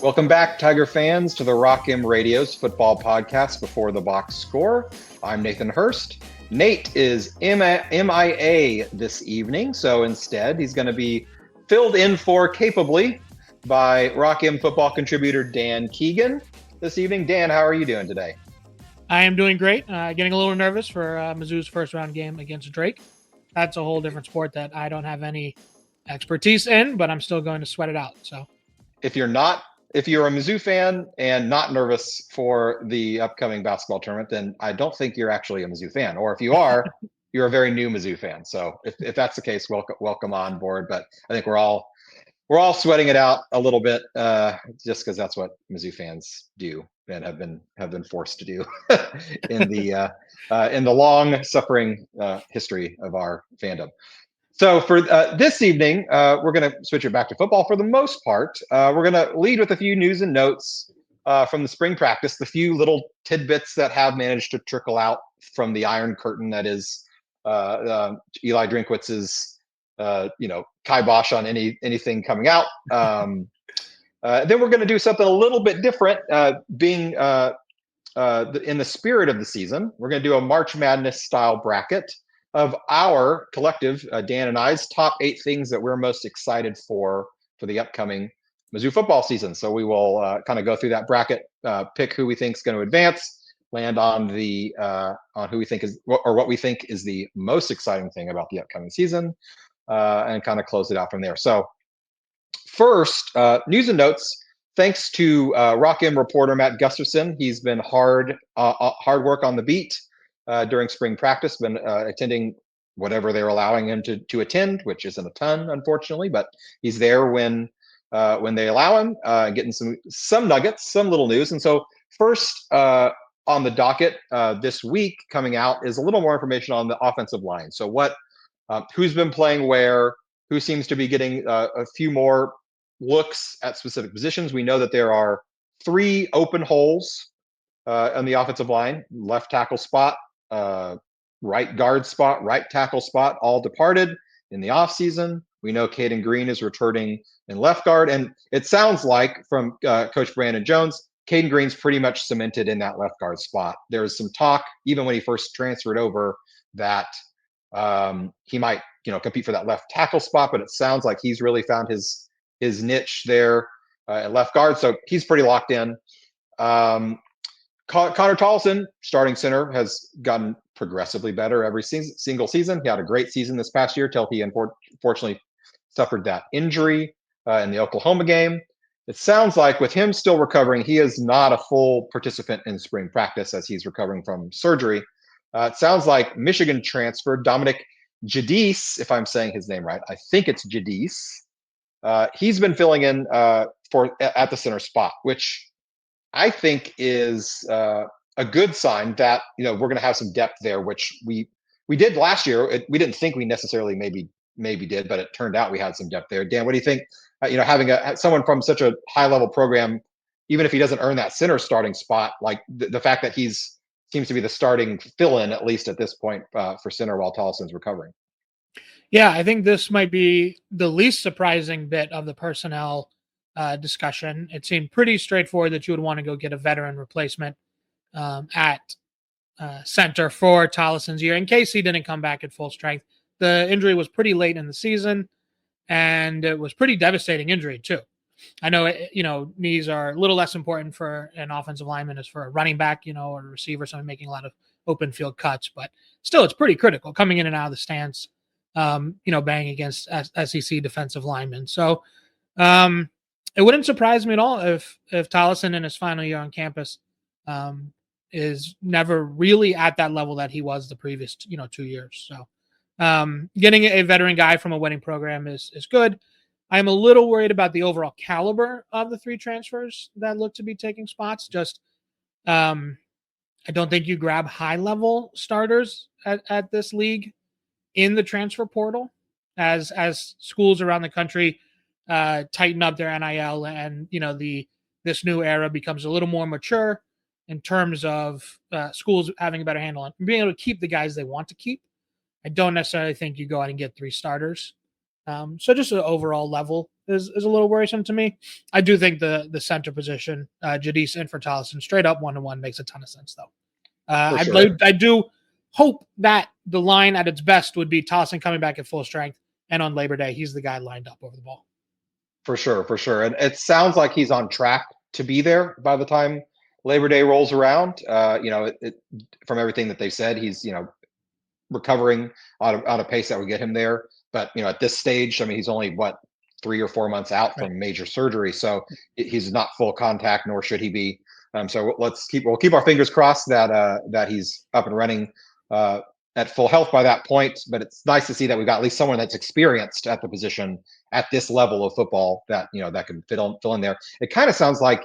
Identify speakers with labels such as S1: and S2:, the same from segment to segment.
S1: Welcome back, Tiger fans, to the Rock M Radio's football podcast Before the Box Score. I'm Nathan Hurst. Nate is MIA this evening, so instead he's going to be filled in for capably by Rock M football contributor Dan Keegan this evening. Dan, how are you doing today?
S2: I am doing great. Getting a little nervous for Mizzou's first round game against Drake. That's a whole different sport that I don't have any expertise in, but I'm still going to sweat it out. So
S1: if you're a Mizzou fan and not nervous for the upcoming basketball tournament, then I don't think you're actually a Mizzou fan. Or if you are, you're a very new Mizzou fan. So if that's the case, welcome on board. But I think we're all sweating it out a little bit, just because that's what Mizzou fans do and have been forced to do in the long suffering history of our fandom. So for this evening, we're going to switch it back to football for the most part. We're going to lead with a few news and notes from the spring practice, the few little tidbits that have managed to trickle out from the Iron Curtain that is Eli Drinkwitz's, kibosh on anything coming out. Then we're going to do something a little bit different, being in the spirit of the season. We're going to do a March Madness style bracket of our collective, Dan and I's top 8 things that we're most excited for the upcoming Mizzou football season. So we will kind of go through that bracket, pick who we think is going to advance, land on who we think is or what we think is the most exciting thing about the upcoming season, and kind of close it out from there. So first, news and notes. Thanks to Rock M reporter Matt Gustafson. He's been hard work on the beat during spring practice, been attending whatever they're allowing him to attend, which isn't a ton, unfortunately, but he's there when they allow him, getting some nuggets, some little news. And so first on the docket this week coming out is a little more information on the offensive line. So who's been playing where, who seems to be getting a few more looks at specific positions. We know that there are 3 open holes on the offensive line: left tackle spot, right guard spot, right tackle spot, all departed in the offseason. We know Keegan Green is returning in left guard, and it sounds like from Coach Brandon Jones, Keegan Green's pretty much cemented in that left guard spot. There was some talk, even when he first transferred over, that he might, compete for that left tackle spot, but it sounds like he's really found his niche there at left guard, so he's pretty locked in. Connor Tollison, starting center, has gotten progressively better every single season. He had a great season this past year till he unfortunately suffered that injury in the Oklahoma game. It sounds like with him still recovering, he is not a full participant in spring practice as he's recovering from surgery. It sounds like Michigan transfer Dominic Jadis, if I'm saying his name right, I think it's Jadis. He's been filling in at the center spot, which I think is a good sign that we're going to have some depth there, which we did last year. We didn't think we necessarily maybe did, but it turned out we had some depth there. Dan, what do you think? Having someone from such a high level program, even if he doesn't earn that center starting spot, like the fact that he's seems to be the starting fill-in at least at this point for center while Tollison's recovering.
S2: Yeah, I think this might be the least surprising bit of the personnel discussion. It seemed pretty straightforward that you would want to go get a veteran replacement at center for Tollison's year in case he didn't come back at full strength. The injury was pretty late in the season, and it was pretty devastating injury too. I know, knees are a little less important for an offensive lineman as for a running back, or a receiver, someone making a lot of open field cuts, but still it's pretty critical coming in and out of the stance, banging against SEC defensive linemen. So it wouldn't surprise me at all if Tollison in his final year on campus is never really at that level that he was the previous 2 years. So getting a veteran guy from a winning program is good. I'm a little worried about the overall caliber of the 3 transfers that look to be taking spots. Just I don't think you grab high level starters at this league in the transfer portal as schools around the country tighten up their NIL and this new era becomes a little more mature in terms of schools having a better handle on being able to keep the guys they want to keep. I don't necessarily think you go out and get 3 starters So just the overall level is a little worrisome to me. I do think the center position, Jadis in for Tolleson, straight up 1-1 makes a ton of sense though. I do hope that the line at its best would be Tolleson coming back at full strength, and on Labor Day he's the guy lined up over the ball.
S1: For sure. And it sounds like he's on track to be there by the time Labor Day rolls around. From everything that they've said, he's recovering on a pace that would get him there. But at this stage, I mean, he's only 3 or 4 months out from major surgery, so he's not full contact, nor should he be. So we'll keep our fingers crossed that he's up and running at full health by that point. But it's nice to see that we've got at least someone that's experienced at the position at this level of football that that can fill in there. It kind of sounds like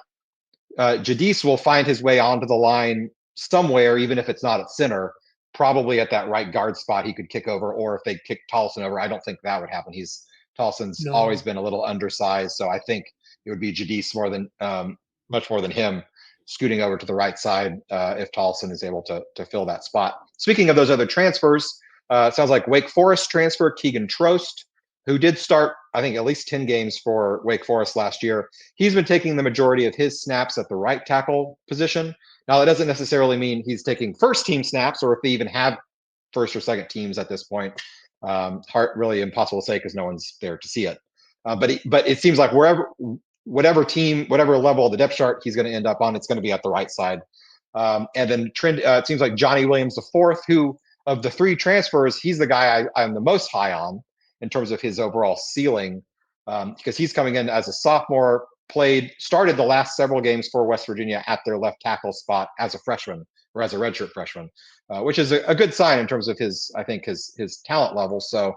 S1: Jadis will find his way onto the line somewhere, even if it's not at center. Probably at that right guard spot he could kick over, or if they kick Tolleson over, I don't think that would happen. Tolson's always been a little undersized, so I think it would be Jadis much more than him scooting over to the right side if Tolleson is able to fill that spot. Speaking of those other transfers, sounds like Wake Forest transfer Keegan Trost, who did start, I think, at least 10 games for Wake Forest last year. He's been taking the majority of his snaps at the right tackle position. Now, that doesn't necessarily mean he's taking first team snaps, or if they even have first or second teams at this point. Really impossible to say because no one's there to see it. But it seems like whatever team, whatever level of the depth chart he's going to end up on, it's going to be at the right side. And then it seems like Johnny Williams the fourth, who of the 3 transfers, he's the guy I'm the most high on in terms of his overall ceiling, because he's coming in as a sophomore, started the last several games for West Virginia at their left tackle spot as a freshman, or as a redshirt freshman, which is a good sign in terms of his talent level. So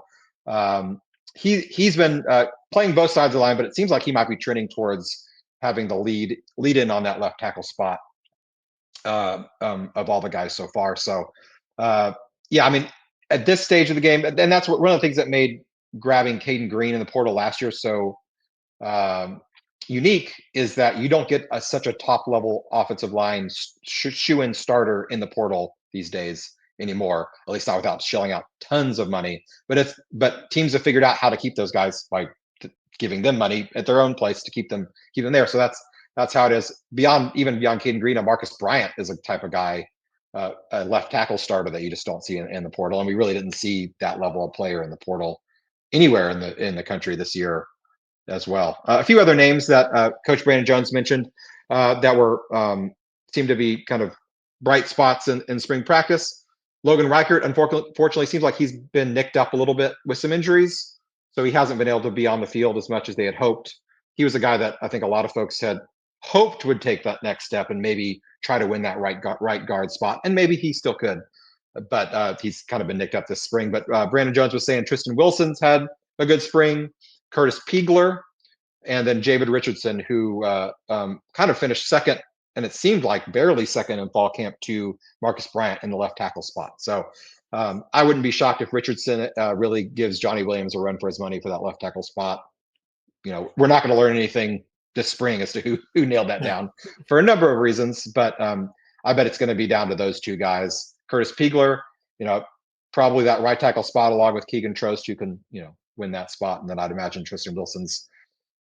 S1: he's been playing both sides of the line, but it seems like he might be trending towards having the lead in on that left tackle spot of all the guys so far. So I mean, at this stage of the game, and that's one of the things that made grabbing Caden Green in the portal last year so unique, is that you don't get such a top level offensive line shoe-in starter in the portal these days anymore, at least not without shelling out tons of money. But teams have figured out how to keep those guys by giving them money at their own place to keep them there. So that's how it is. Beyond Caden Green, Marcus Bryant is a type of guy, a left tackle starter that you just don't see in the portal, and we really didn't see that level of player in the portal anywhere in the country this year as well. A few other names that Coach Brandon Jones mentioned that were seemed to be kind of bright spots in spring practice. Logan Reichert, unfortunately, seems like he's been nicked up a little bit with some injuries, so he hasn't been able to be on the field as much as they had hoped. He was a guy that I think a lot of folks had hoped would take that next step and maybe try to win that right guard spot, and maybe he still could. But he's kind of been nicked up this spring. But Brandon Jones was saying Tristan Wilson's had a good spring, Curtis Piegler, and then Javid Richardson, who kind of finished second, and it seemed like barely second in fall camp to Marcus Bryant in the left tackle spot. So I wouldn't be shocked if Richardson really gives Johnny Williams a run for his money for that left tackle spot. We're not going to learn anything this spring as to who nailed that down for a number of reasons, but I bet it's going to be down to those two guys. Curtis Piegler, probably that right tackle spot along with Keegan Trost, who can, win that spot. And then I'd imagine Tristan Wilson's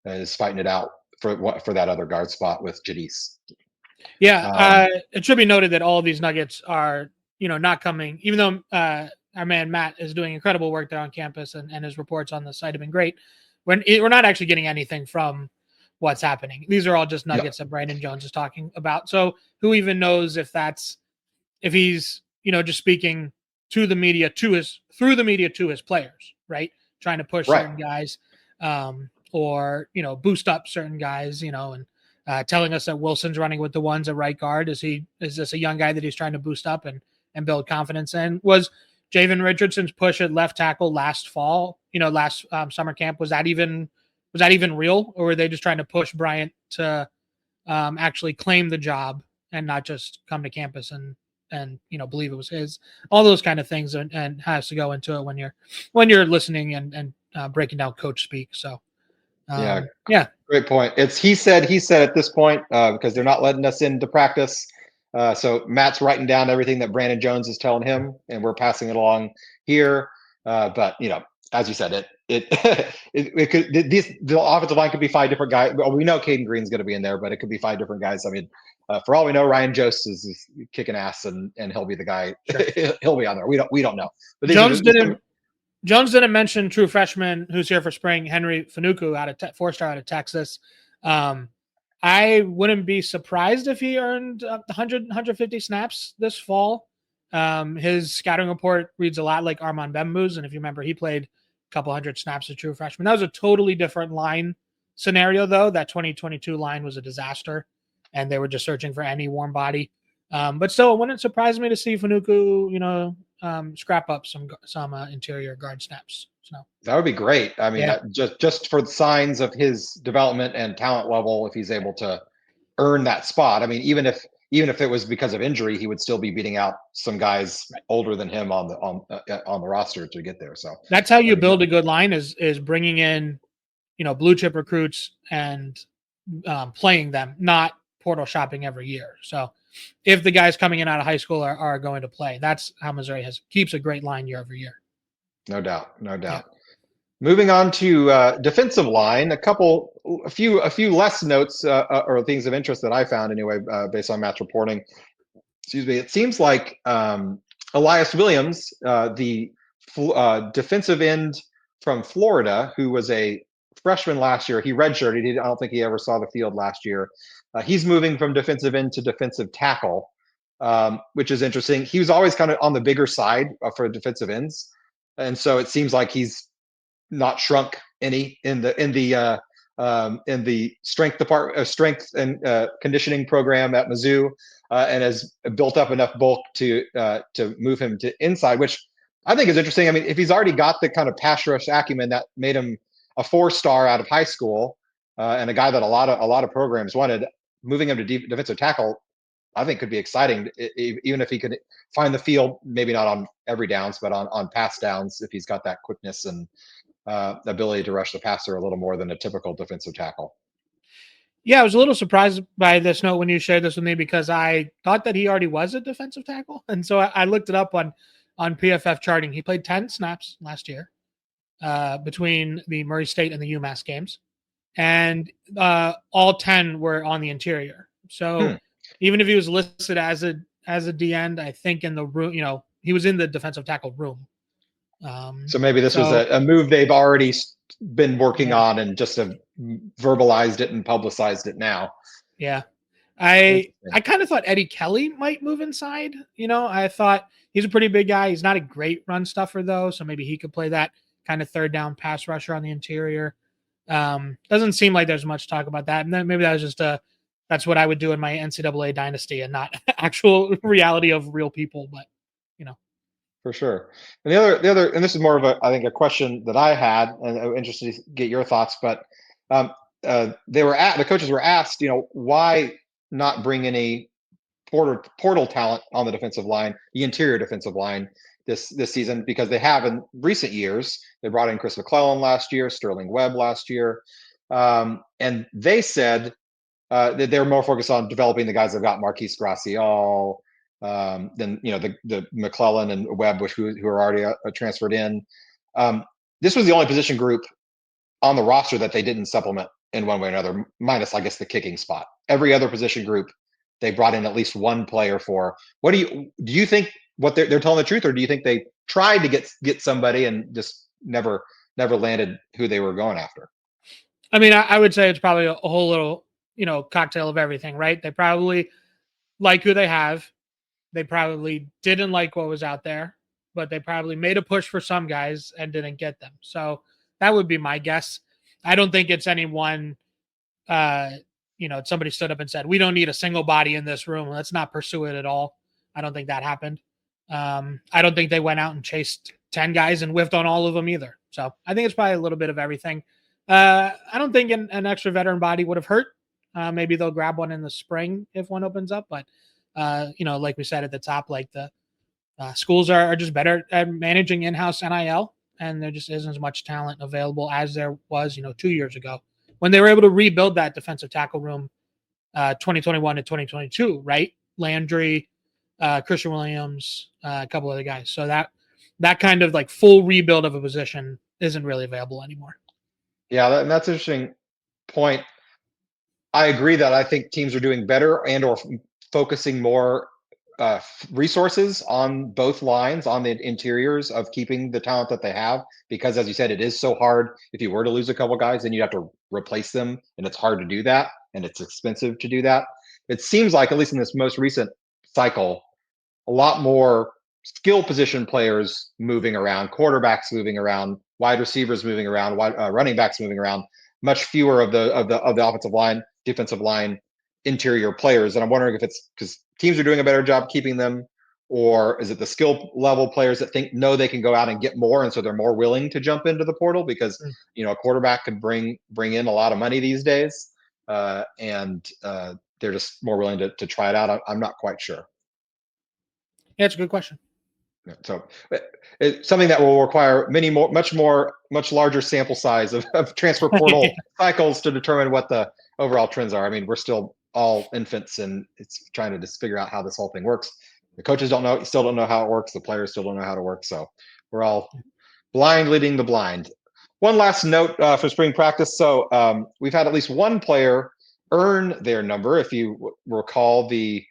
S1: is fighting it out for that other guard spot with Jadis.
S2: Yeah, it should be noted that all of these nuggets are, not coming, even though our man Matt is doing incredible work there on campus and his reports on the site have been great. We're not actually getting anything from what's happening. These are all just nuggets that Brandon Jones is talking about. So who even knows if he's, just speaking to the media, through the media to his players, right? Trying to push certain guys, or, boost up certain guys, and telling us that Wilson's running with the ones at right guard. Is this a young guy that he's trying to boost up and build confidence in? Was Javid Richardson's push at left tackle last fall, last summer camp, was that even real, or were they just trying to push Bryant to actually claim the job and not just come to campus and believe it was his? All those kind of things and has to go into it when you're listening and breaking down coach speak. So great
S1: point. It's he said at this point because they're not letting us into practice. So Matt's writing down everything that Brandon Jones is telling him, and we're passing it along here. But as you said, it could the offensive line could be 5 different guys. Well, we know Caden Green's going to be in there, but it could be 5 different guys. I mean, for all we know, Ryan Jost is kicking ass, and he'll be the guy.
S2: Sure.
S1: He'll be on there. We don't know. But
S2: Jones didn't mention true freshman who's here for spring, Henry Fanuku, out of 4-star out of Texas. I wouldn't be surprised if he earned 100, 150 snaps this fall. His scouting report reads a lot like Armand Bembou's, and if you remember, he played a couple hundred snaps as true freshman. That was a totally different line scenario, though. That 2022 line was a disaster, and they were just searching for any warm body. But still, it wouldn't surprise me to see Fanuku, scrap up some interior guard snaps. So
S1: that would be great. I mean, just for the signs of his development and talent level, if he's able to earn that spot. I mean, even if it was because of injury, he would still be beating out some guys older than him on the roster to get there. So
S2: that's how you build a good line is bringing in, blue chip recruits and playing them, not portal shopping every year. So if the guys coming in out of high school are going to play, that's how Missouri keeps a great line year over year.
S1: No doubt. Yeah. Moving on to defensive line, a few less notes or things of interest that I found anyway, based on Matt's reporting. Excuse me. It seems like Elias Williams, the defensive end from Florida, who was a freshman last year, he redshirted. I don't think he ever saw the field last year. He's moving from defensive end to defensive tackle, which is interesting. He was always kind of on the bigger side for defensive ends, and so it seems like he's not shrunk any in the strength and conditioning program at Mizzou, and has built up enough bulk to move him to inside, which I think is interesting. I mean, if he's already got the kind of pass rush acumen that made him a 4-star out of high school, and a guy that a lot of programs wanted, moving him to defensive tackle, I think could be exciting, even if he could find the field, maybe not on every downs, but on pass downs, if he's got that quickness and ability to rush the passer a little more than a typical defensive tackle.
S2: Yeah, I was a little surprised by this note when you shared this with me, because I thought that he already was a defensive tackle. And so I looked it up on PFF charting. He played 10 snaps last year between the Murray State and the UMass games. And all 10 were on the interior. So even if he was listed as a D end, I think in the room, he was in the defensive tackle room.
S1: So maybe this was a move they've already been working on and just have verbalized it and publicized it now.
S2: Yeah. I kind of thought Eddie Kelly might move inside. I thought he's a pretty big guy. He's not a great run stuffer, though, so maybe he could play that kind of third down pass rusher on the interior. Doesn't seem like there's much talk about that. And then maybe that was just that's what I would do in my NCAA dynasty and not actual reality of real people, but
S1: For sure. And the other, and this is more of a question that I had, and I'm interested to get your thoughts, but the coaches were asked, why not bring any portal talent on the defensive line, the interior defensive line this season, because they have in recent years. They brought in Chris McClellan last year, Sterling Webb last year, and they said that they're more focused on developing the guys they've got, Marquise Gracial, than the McClellan and Webb, who are already transferred in. This was the only position group on the roster that they didn't supplement in one way or another, minus, I guess, the kicking spot. Every other position group they brought in at least one player for. What do you think? What they're telling the truth, or do you think they tried to get somebody and just never landed who they were going after?
S2: I mean, I would say it's probably a whole little cocktail of everything, right? They probably like who they have. They probably didn't like what was out there, but they probably made a push for some guys and didn't get them. So that would be my guess. I don't think it's anyone, somebody stood up and said, we don't need a single body in this room. Let's not pursue it at all. I don't think that happened. I don't think they went out and chased 10 guys and whiffed on all of them either. So I think it's probably a little bit of everything. I don't think an extra veteran body would have hurt. Maybe they'll grab one in the spring if one opens up, but like we said at the top, like the schools are just better at managing in-house NIL, and there just isn't as much talent available as there was, 2 years ago when they were able to rebuild that defensive tackle room, 2021 to 2022, right? Landry, Christian Williams, a couple other guys. So that kind of like full rebuild of a position isn't really available anymore.
S1: Yeah, and that's an interesting point. I agree that I think teams are doing better and or focusing more resources on both lines, on the interiors of keeping the talent that they have, because as you said, it is so hard. If you were to lose a couple guys, then you have to replace them, and it's hard to do that, and it's expensive to do that. It seems like, at least in this most recent cycle, a lot more skill position players moving around, quarterbacks moving around, wide receivers moving around, running backs moving around. Much fewer of the offensive line, defensive line, interior players. And I'm wondering if it's because teams are doing a better job keeping them, or is it the skill level players that know they can go out and get more, and so they're more willing to jump into the portal because a quarterback could bring in a lot of money these days, and they're just more willing to try it out. I'm not quite sure.
S2: Yeah, it's a good question.
S1: So it's something that will require much larger sample size of transfer portal cycles to determine what the overall trends are. I mean, we're still all infants, and it's trying to just figure out how this whole thing works. The coaches still don't know how it works. The players still don't know how to work. So we're all blind leading the blind. One last note for spring practice. So we've had at least one player earn their number. If you recall, the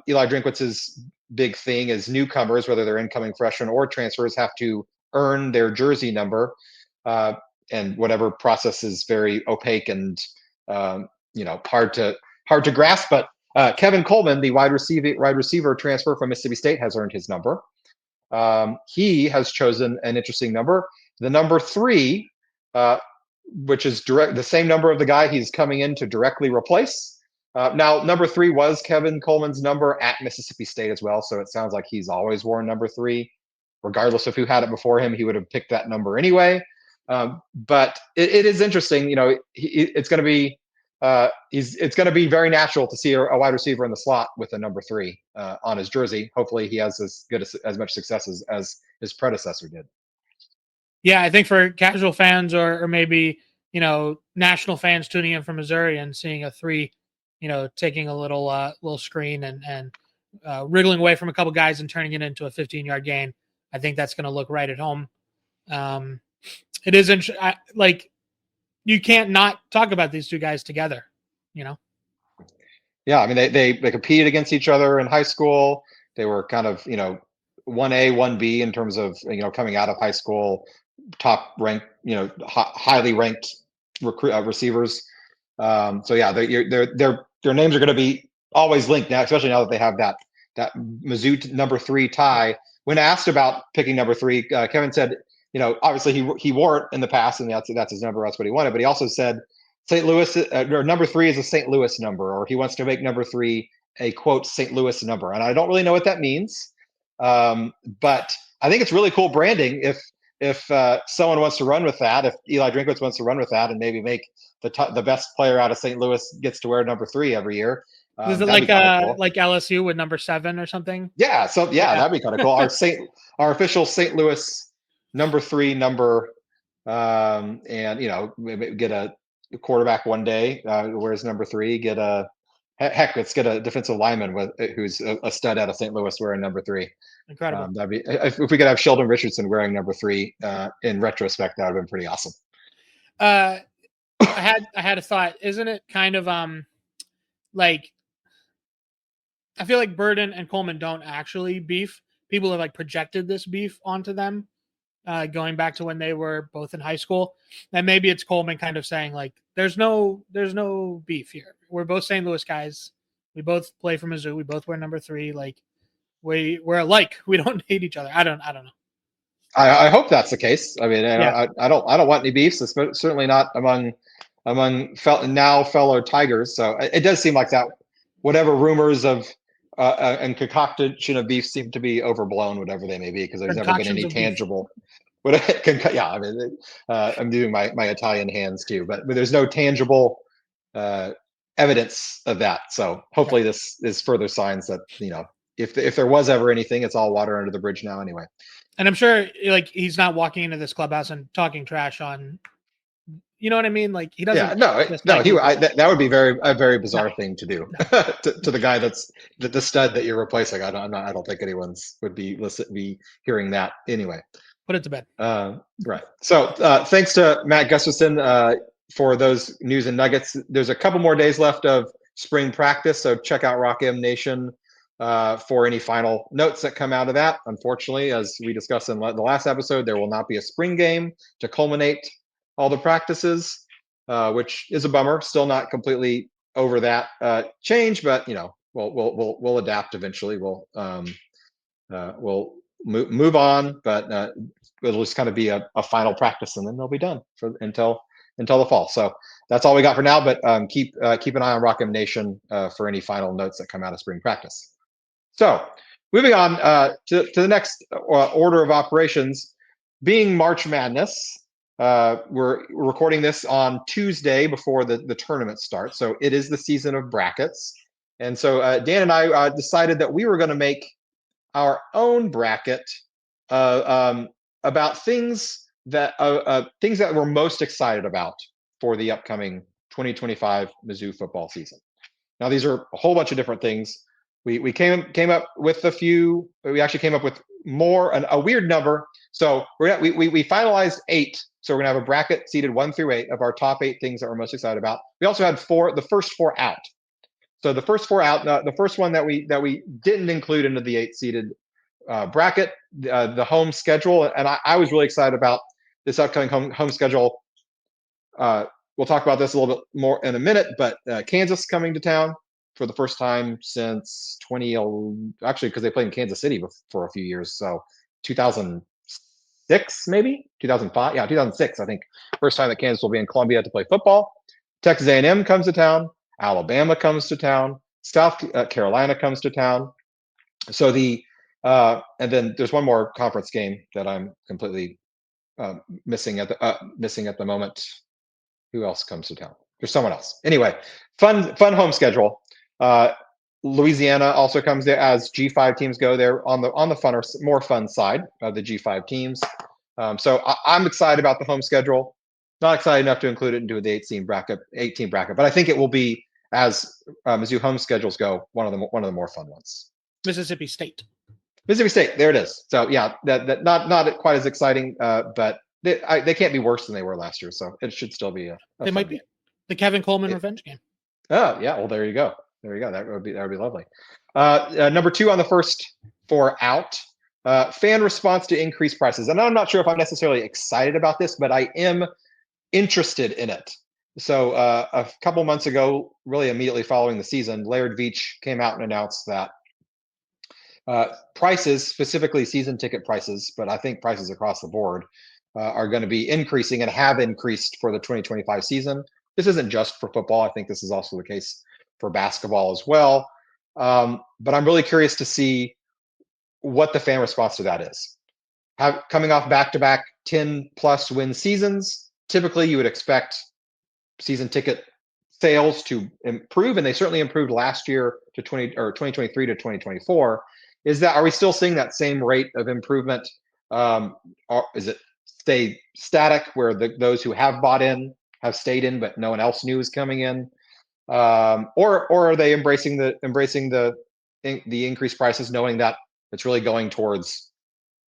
S1: Eli Drinkwitz's big thing is newcomers, whether they're incoming freshmen or transfers, have to earn their jersey number, and whatever process is very opaque and hard to grasp. But Kevin Coleman, the wide receiver transfer from Mississippi State, has earned his number. He has chosen an interesting number, the number 3, which is the same number of the guy he's coming in to directly replace. Now, number 3 was Kevin Coleman's number at Mississippi State as well, so it sounds like he's always worn number 3. Regardless of who had it before him, he would have picked that number anyway. But it is interesting. It's going to be it's going to be very natural to see a wide receiver in the slot with a number 3 on his jersey. Hopefully, he has as much success as his predecessor did.
S2: Yeah, I think for casual fans or maybe national fans tuning in from Missouri and seeing a 3. Taking a little screen and wriggling away from a couple guys and turning it into a 15-yard gain. I think that's going to look right at home. It is interesting. You can't not talk about these two guys together.
S1: Yeah, I mean they competed against each other in high school. They were kind of 1A, 1B in terms of coming out of high school, top ranked, highly ranked receivers. So yeah, their names are going to be always linked now, especially now that they have that Mizzou number 3 tie. When asked about picking number 3, Kevin said, obviously he wore it in the past, and that's his number. That's what he wanted. But he also said St. Louis or number 3 is a St. Louis number, or he wants to make number 3 a quote St. Louis number. And I don't really know what that means, but I think it's really cool branding. If someone wants to run with that, if Eli Drinkwitz wants to run with that and maybe make the best player out of St. Louis gets to wear number 3 every year.
S2: Is it like cool. Like LSU with number 7 or something?
S1: Yeah. So yeah, that'd be kind of cool. Our official St. Louis number 3 number, and maybe get a quarterback one day wears number 3. Let's get a defensive lineman who's a stud out of St. Louis wearing number 3.
S2: Incredible.
S1: That'd be if we could have Sheldon Richardson wearing number 3 in retrospect, that would have been pretty awesome.
S2: I had a thought. Isn't it kind of like I feel like Burden and Coleman don't actually beef. People have projected this beef onto them, going back to when they were both in high school. And maybe it's Coleman kind of saying there's no beef here. We're both St. Louis guys. We both play for Mizzou. We both wear number 3. We're alike. We don't hate each other. I don't know.
S1: I hope that's the case. I mean, I don't want any beefs. Certainly not among fellow Tigers. So it does seem like that. Whatever rumors of and concoction of beef seem to be overblown, whatever they may be, because there's never been any tangible. Yeah, I mean, I'm doing my Italian hands too, but there's no tangible evidence of that. So hopefully this is further signs that if there was ever anything, it's all water under the bridge now anyway.
S2: And I'm sure he's not walking into this clubhouse and talking trash on. You know what I mean? He doesn't.
S1: Yeah, that would be a very bizarre thing to do to the guy that's the stud that you're replacing. I don't think anyone's would be hearing that anyway.
S2: Put it to bed.
S1: Right. So thanks to Matt Gustafson for those news and nuggets. There's a couple more days left of spring practice, so check out Rock M Nation for any final notes that come out of that. Unfortunately, as we discussed in the last episode, there will not be a spring game to culminate all the practices, which is a bummer. Still not completely over that change, but we'll adapt eventually. We'll move on, but it'll just kind of be a final practice, and then they'll be done until the fall. So that's all we got for now. But keep an eye on Rock M Nation for any final notes that come out of spring practice. So moving on to the next order of operations, being March Madness. We're recording this on Tuesday before the tournament starts. So it is the season of brackets. And so Dan and I decided that we were going to make our own bracket about things that we're most excited about for the upcoming 2025 Mizzou football season. Now, these are a whole bunch of different things. We came up with a few. We actually came up with more, a weird number. So we finalized 8. So we're gonna have a bracket seeded 1 through 8 of our top 8 things that we're most excited about. We also had the first 4 out. So the first 4 out. The first one that we didn't include into the 8 seeded bracket, the home schedule, and I was really excited about this upcoming home schedule. We'll talk about this a little bit more in a minute, but Kansas coming to town for the first time since 20, actually, because they played in Kansas City for a few years. So 2006, maybe 2005. Yeah, 2006, I think. First time that Kansas will be in Columbia to play football. Texas A&M comes to town. Alabama comes to town. South Carolina comes to town. So and then there's one more conference game that I'm completely missing at the moment. Who else comes to town? There's someone else. Anyway, fun home schedule. Louisiana also comes there as G5 teams go there on the funner, more fun side of the G5 teams. So I'm excited about the home schedule. Not excited enough to include it into the 8-team bracket, but I think it will be, as Mizzou home schedules go, one of the more fun ones.
S2: Mississippi State, there
S1: it is. So yeah, that not quite as exciting, but they can't be worse than they were last year. So it should still be
S2: they might be game. The Kevin Coleman revenge game.
S1: Oh yeah, well there you go. That would be lovely. Number 2 on the first 4 out. Fan response to increased prices, and I'm not sure if I'm necessarily excited about this, but I am interested in it. So a couple months ago, really immediately following the season, Laird Veach came out and announced that prices, specifically season ticket prices, but I think prices across the board, are going to be increasing and have increased for the 2025 season. This isn't just for football. I think this is also the case for basketball as well. But I'm really curious to see what the fan response to that is. Coming off back-to-back 10-plus win seasons, typically you would expect season ticket sales to improve, and they certainly improved last year to 2023 to 2024. Are we still seeing that same rate of improvement? Or is it stay static where those who have bought in have stayed in, but no one else knew was coming in? Or are they embracing the increased prices, knowing that it's really going towards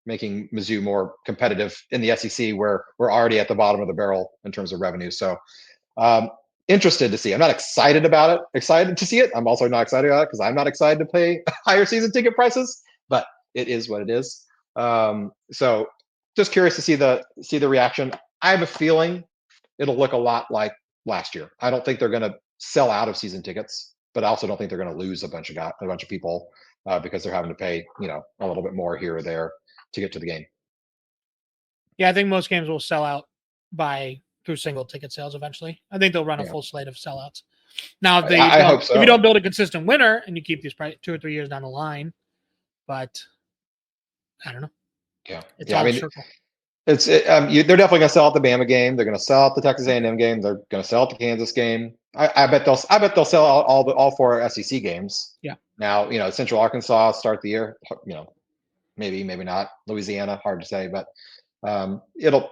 S1: making Mizzou more competitive in the SEC, where we're already at the bottom of the barrel in terms of revenue? So interested to see. I'm not excited about it. Excited to see it. I'm also not excited about it because I'm not excited to pay higher season ticket prices, but it is what it is. So just curious to see the reaction. I have a feeling it'll look a lot like last year. I don't think they're going to sell out of season tickets, but I also don't think they're going to lose a bunch of people because they're having to pay a little bit more here or there to get to the game.
S2: Yeah, I think most games will sell out through single ticket sales eventually. I think they'll run a full slate of sellouts. Now, if
S1: hope so.
S2: If you don't build a consistent winner and you keep these 2 or 3 years down the line, but I don't know.
S1: Yeah,
S2: it's all a circle.
S1: They're definitely going to sell out the Bama game. They're going to sell out the Texas A&M game. They're going to sell out the Kansas game. I bet they'll sell out all 4 SEC games.
S2: Yeah.
S1: Now, Central Arkansas start the year. Maybe not. Louisiana, hard to say, but it'll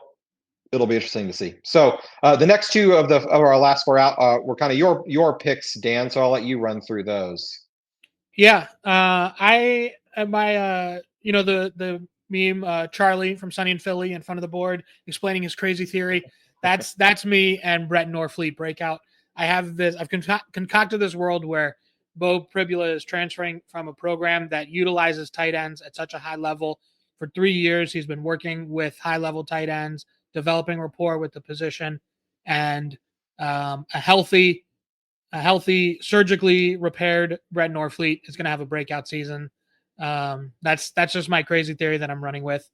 S1: be interesting to see. So the next 2 of our last 4 out were kind of your picks, Dan. So I'll let you run through those.
S2: Yeah, the meme, Charlie from Sunny and Philly in front of the board explaining his crazy theory. That's me and Brett Norfleet breakout. I've concocted this world where Bo Pribula is transferring from a program that utilizes tight ends at such a high level. For 3 years, he's been working with high-level tight ends, developing rapport with the position, and a healthy, surgically repaired Brett Norfleet is going to have a breakout season. That's just my crazy theory that I'm running with.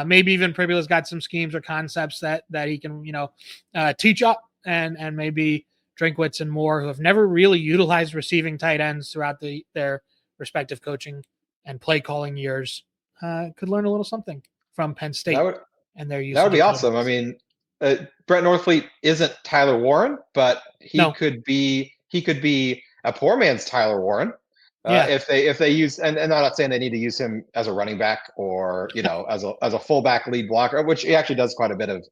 S2: Maybe even Pribula's got some schemes or concepts that he can teach up, and maybe Drinkwitz and Moore, who have never really utilized receiving tight ends throughout their respective coaching and play calling years, could learn a little something from Penn State and their use.
S1: That would be awesome. I mean, Brett Norfleet isn't Tyler Warren, but he could be a poor man's Tyler Warren. If they use, and I'm not saying they need to use him as a running back or as a fullback lead blocker, which he actually does quite a bit of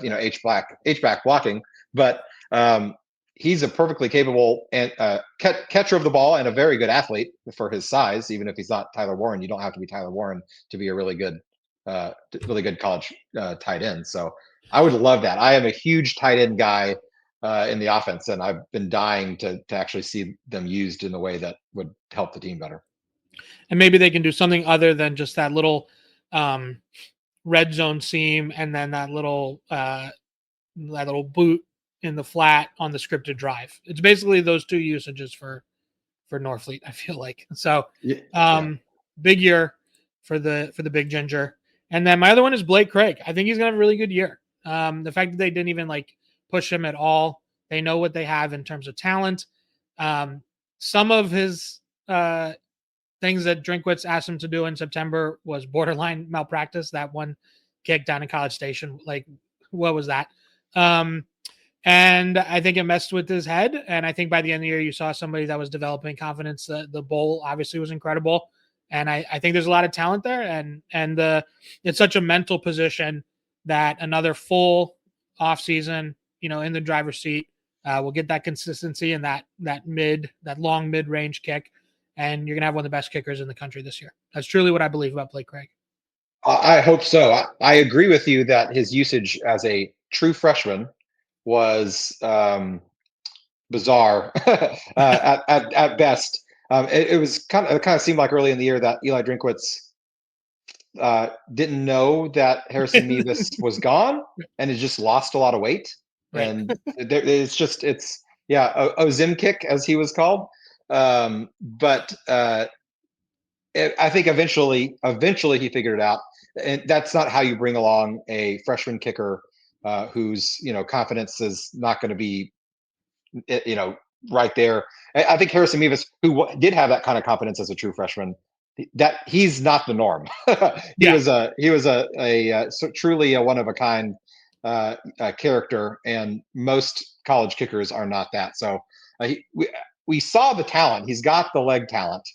S1: H back blocking, but he's a perfectly capable and catcher of the ball and a very good athlete for his size. Even if he's not Tyler Warren, you don't have to be Tyler Warren to be a really good college tight end. So I would love that. I am a huge tight end guy in the offense, and I've been dying to actually see them used in a way that would help the team better.
S2: And maybe they can do something other than just that little red zone seam and then that little boot in the flat on the scripted drive. It's basically those two usages for Norfleet, I feel like. So big year for the big ginger. And then my other one is Blake Craig. I think he's gonna have a really good year. The fact that they didn't even push him at all. They know what they have in terms of talent. Some of his things that Drinkwitz asked him to do in September was borderline malpractice. That one kick down in College Station, what was that? And I think it messed with his head. And I think by the end of the year, you saw somebody that was developing confidence. The bowl obviously was incredible. And I think there's a lot of talent there. And it's such a mental position that another full offseason, in the driver's seat, will get that consistency and that long mid-range kick. And you're going to have one of the best kickers in the country this year. That's truly what I believe about Blake Craig.
S1: I hope so. I agree with you that his usage as a true freshman was bizarre at best. It was kind of seemed like early in the year that Eli Drinkwitz didn't know that Harrison Mevis was gone and had just lost a lot of weight. Right. And it's Ozim kick, as he was called. But I think eventually he figured it out. And that's not how you bring along a freshman kicker whose confidence is not going to be right there. I think Harrison Mevis, who did have that kind of confidence as a true freshman, that he's not the norm. He was truly a one of a kind character, and most college kickers are not that. So we saw the talent. He's got the leg talent.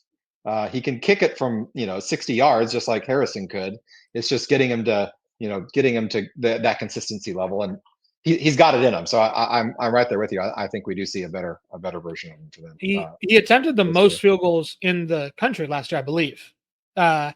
S1: He can kick it from 60 yards just like Harrison could. It's just getting him to that consistency level, and he's got it in him. So I'm right there with you. I think we do see a better version of him for them.
S2: He attempted the most field goals in the country last year, I believe. If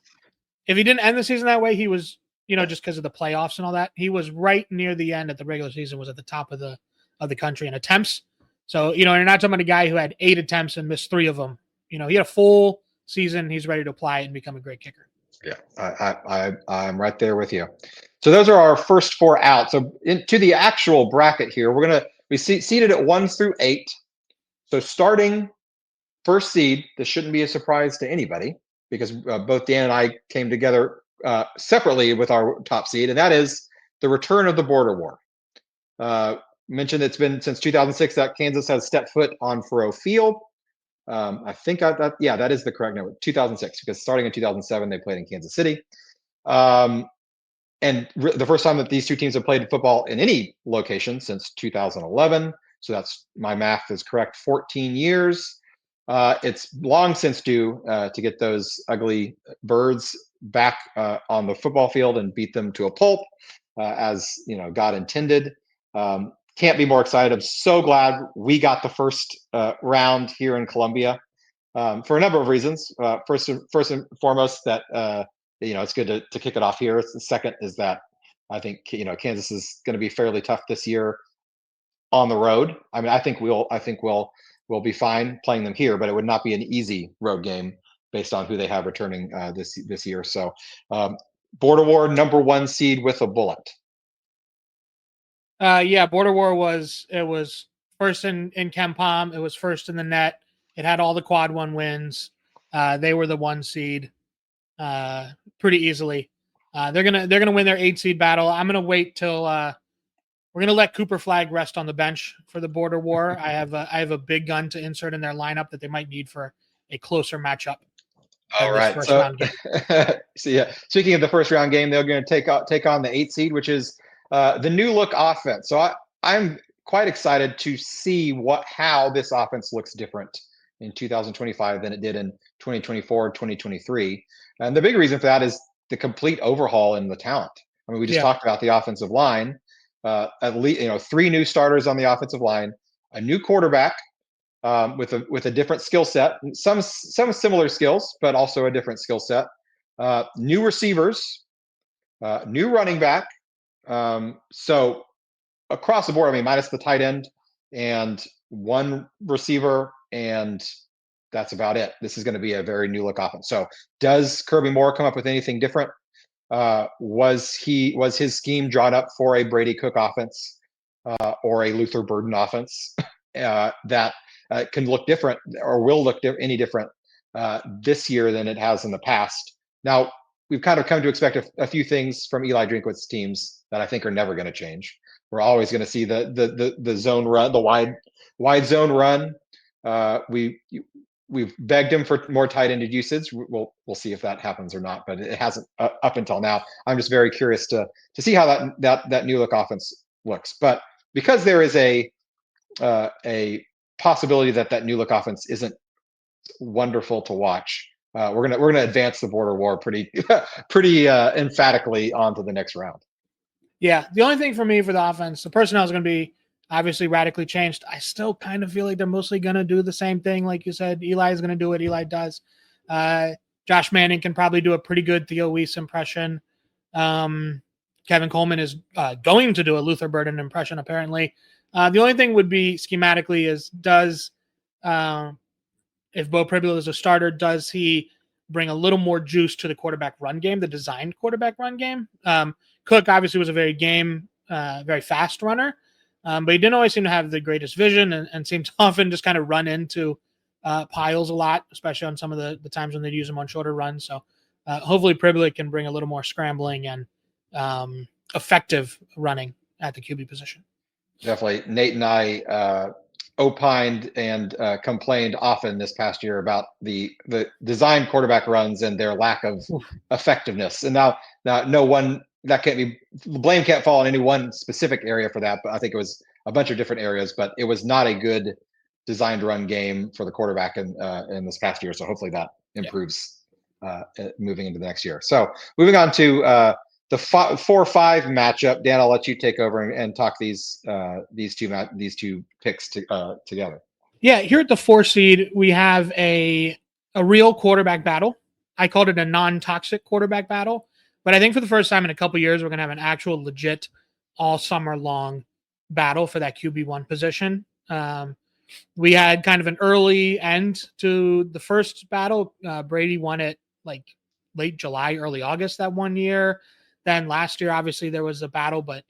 S2: he didn't end the season that way, he was just because of the playoffs and all that. He was right near the end at the regular season, was at the top of the country in attempts. So you're not talking about a guy who had 8 attempts and missed 3 of them. He had a full season. He's ready to apply it and become a great kicker.
S1: Yeah, I'm right there with you. So those are our first 4 out. So into the actual bracket here, we seeded at 1 through 8. So starting first seed, this shouldn't be a surprise to anybody because both Dan and I came together separately with our top seed, and that is the return of the border war. Mentioned it's been since 2006 that Kansas has stepped foot on Faurot Field. I think that is the correct number, 2006, because starting in 2007, they played in Kansas City. And the first time that these two teams have played football in any location since 2011. So that's, my math is correct, 14 years. It's long since due to get those ugly birds back on the football field and beat them to a pulp, as God intended. Can't be more excited. I'm so glad we got the first round here in Columbia for a number of reasons. First and foremost, that it's good to kick it off here. The second is that I think Kansas is going to be fairly tough this year on the road. I mean, I think we'll be fine playing them here, but it would not be an easy road game based on who they have returning this year. So, Border War #1 seed with a bullet.
S2: Yeah, Border War was first in KenPom. It was first in the net. It had all the quad one wins. They were the 1 seed pretty easily. They're gonna win their 8 seed battle. I'm gonna wait till we're gonna let Cooper Flag rest on the bench for the Border War. I have a big gun to insert in their lineup that they might need for a closer matchup.
S1: All right. So, so yeah. Speaking of the first round game, they're going to take on the 8 seed, which is the new look offense. So I'm quite excited to see how this offense looks different in 2025 than it did in 2024, 2023. And the big reason for that is the complete overhaul in the talent. I mean, we just talked about the offensive line. At least 3 new starters on the offensive line, a new quarterback with a different skill set, some similar skills, but also a different skill set. New receivers, new running back. So across the board, I mean, minus the tight end and 1 receiver, and that's about it. This is going to be a very new look offense. So does Kirby Moore come up with anything different? Was his scheme drawn up for a Brady Cook offense or a Luther Burden offense that can look different or will look any different this year than it has in the past? Now, we've kind of come to expect a few things from Eli Drinkwitz's teams that I think are never going to change. We're always going to see the zone run, the wide zone run. We've begged him for more tight ended usage. We'll see if that happens or not, but it hasn't up until now. I'm just very curious to see how that new look offense looks. But because there is a possibility that new look offense isn't wonderful to watch, we're gonna advance the Border War pretty emphatically on to the next round.
S2: Yeah, the only thing for me for the offense, the personnel is going to be obviously radically changed. I still kind of feel like they're mostly going to do the same thing. Like you said, Eli is going to do what Eli does. Josh Manning can probably do a pretty good Theo Weiss impression. Kevin Coleman is going to do a Luther Burden impression, apparently. The only thing would be schematically is if Beau Pribula is a starter, does he bring a little more juice to the quarterback run game, the designed quarterback run game? Cook obviously was a very fast runner, but he didn't always seem to have the greatest vision and seemed to often just kind of run into piles a lot, especially on some of the times when they'd use him on shorter runs. So hopefully Pribula can bring a little more scrambling and effective running at the QB position.
S1: Definitely. Nate and I opined and complained often this past year about the design quarterback runs and their lack of effectiveness. And now no one, that can't be, blame can't fall on any one specific area for that, but I think it was a bunch of different areas, but it was not a good designed run game for the quarterback in this past year. So hopefully that improves moving into the next year. So moving on to the 4-5 matchup. Dan, I'll let you take over and talk these two picks together.
S2: Yeah, here at the 4 seed, we have a real quarterback battle. I called it a non-toxic quarterback battle, but I think for the first time in a couple of years, we're going to have an actual legit all summer long battle for that QB1 position. We had kind of an early end to the first battle. Brady won it like late July, early August that one year. Then last year, obviously, there was a battle, but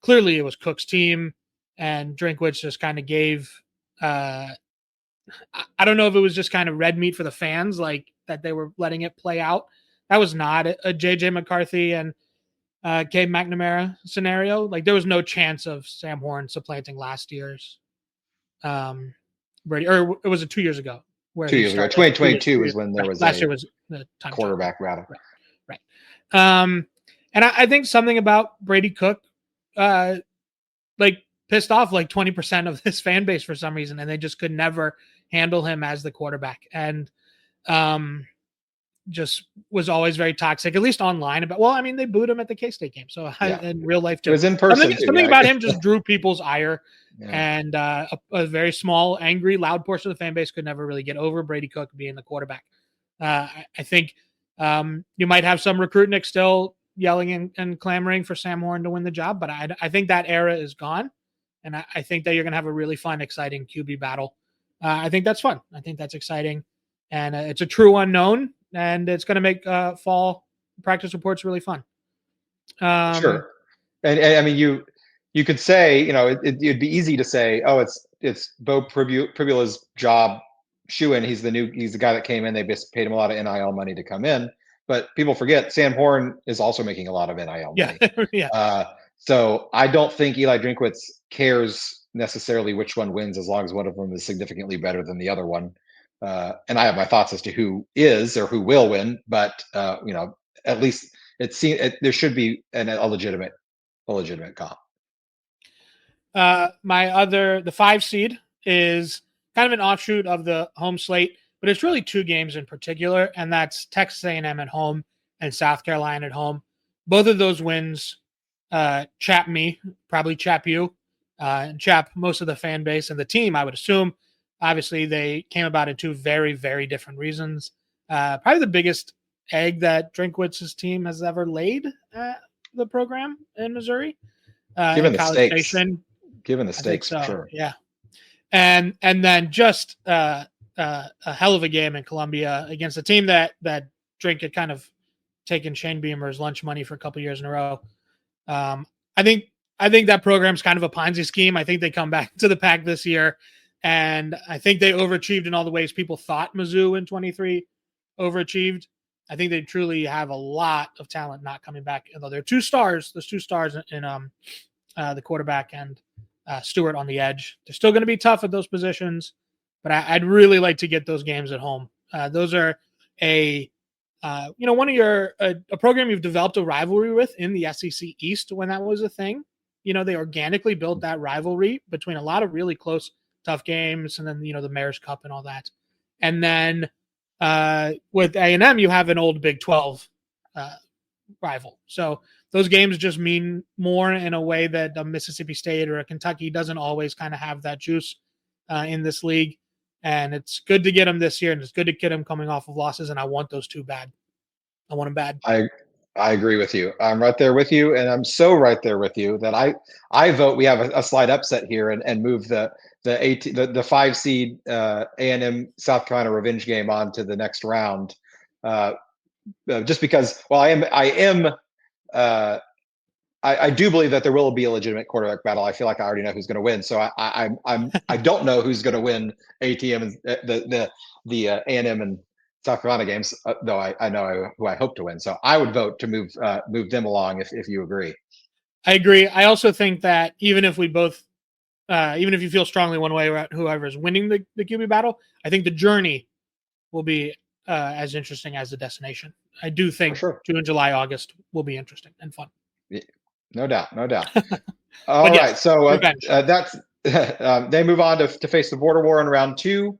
S2: clearly it was Cook's team, and Drinkwitz just kind of gave I don't know if it was just kind of red meat for the fans, like that they were letting it play out. That was not a JJ McCarthy and Gabe McNamara scenario. Like there was no chance of Sam Horn supplanting last year's Brady, or it was 2 years ago.
S1: 2 years ago, 2022 is when there was
S2: last year was the time
S1: quarterback battle.
S2: Right. And I think something about Brady Cook, like pissed off like 20% of this fan base for some reason, and they just could never handle him as the quarterback. And just was always very toxic, at least online. They booed him at the K-State game. So in real life, too.
S1: It was in person.
S2: Something about him just drew people's ire. Yeah. And a very small, angry, loud portion of the fan base could never really get over Brady Cook being the quarterback. I think You might have some recruitniks still yelling and clamoring for Sam Horn to win the job, but I think that era is gone. And I think that you're going to have a really fun, exciting QB battle. I think that's fun. I think that's exciting. And it's a true unknown, and it's going to make fall practice reports really fun.
S1: Sure. And I mean, you could say, it'd be easy to say, oh, it's Bo Pribula's job. Shoo-in. He's the guy that came in. They just paid him a lot of NIL money to come in. But people forget Sam Horn is also making a lot of NIL money.
S2: Yeah.
S1: So I don't think Eli Drinkwitz cares necessarily which one wins, as long as one of them is significantly better than the other one. And I have my thoughts as to who is or who will win, but at least there should be a legitimate comp.
S2: The 5 seed is kind of an offshoot of the home slate, but it's really 2 games in particular, and that's Texas A&M at home and South Carolina at home. Both of those wins chap me, probably chap you, and chap most of the fan base and the team, I would assume. Obviously, they came about in 2 very, very different reasons. Probably the biggest egg that Drinkwitz's team has ever laid at the program in Missouri.
S1: Given the stakes,
S2: so,
S1: for sure.
S2: Yeah. And then just a hell of a game in Columbia against a team that Drink had kind of taken Shane Beamer's lunch money for a couple years in a row. I think that program's kind of a Ponzi scheme. I think they come back to the pack this year, and I think they overachieved in all the ways people thought Mizzou in 23 overachieved. I think they truly have a lot of talent not coming back. Although there are 2 stars, there's 2 stars in the quarterback and Stewart on the edge. They're still going to be tough at those positions, but I'd really like to get those games at home. Those are a program you've developed a rivalry with in the SEC East when that was a thing. They organically built that rivalry between a lot of really close, tough games, and then the Mayor's Cup and all that. And then with A&M, you have an old Big 12 rival. So those games just mean more in a way that a Mississippi State or a Kentucky doesn't always kind of have that juice in this league. And it's good to get them this year, and it's good to get them coming off of losses, and I want those 2 bad. I want them bad.
S1: I agree with you. I'm right there with you, and I'm so right there with you that I vote we have a slight upset here and move the 5 seed A&M South Carolina revenge game on to the next round. Just because, well, I do believe that there will be a legitimate quarterback battle. I feel like I already know who's going to win, so I don't know who's going to win ATM and the A&M and South Carolina games, though I know who I hope to win. So I would vote to move them along if you agree.
S2: I agree. I also think that even if you feel strongly one way about whoever is winning the QB battle, I think the journey will be as interesting as the destination. I do think June, July, August will be interesting and fun.
S1: Yeah, no doubt. All right, yes, so that's they move on to face the border war in round 2.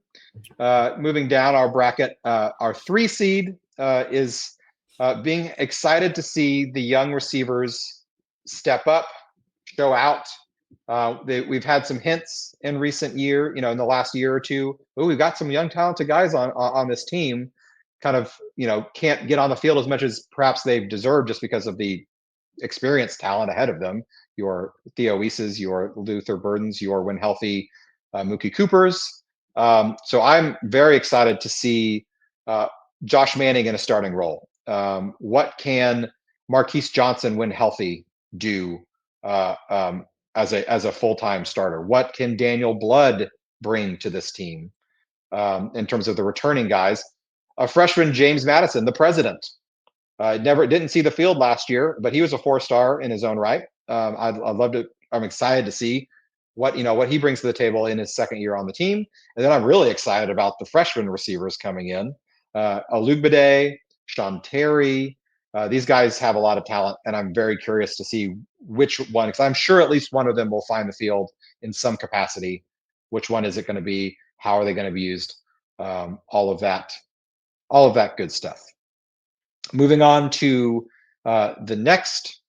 S1: Moving down our bracket, our 3 seed is being excited to see the young receivers step up, show out. We've had some hints in recent year, in the last year or 2. Oh, we've got some young talented guys on this team, kind of, can't get on the field as much as perhaps they've deserved just because of the experienced talent ahead of them. Your Theo Weises, your Luther Burdens, your, when healthy, Mookie Coopers. So I'm very excited to see Josh Manning in a starting role. What can Marquise Johnson, when healthy, do as a full-time starter? What can Daniel Blood bring to this team in terms of the returning guys? A freshman, James Madison, the president, didn't see the field last year, but he was a 4-star in his own right. I'd love to. I'm excited to see what he brings to the table in his second year on the team. And then I'm really excited about the freshman receivers coming in. Alugbade, Sean Terry. These guys have a lot of talent, and I'm very curious to see which one, because I'm sure at least one of them will find the field in some capacity. Which one is it going to be? How are they going to be used? All of that good stuff. Moving on to the next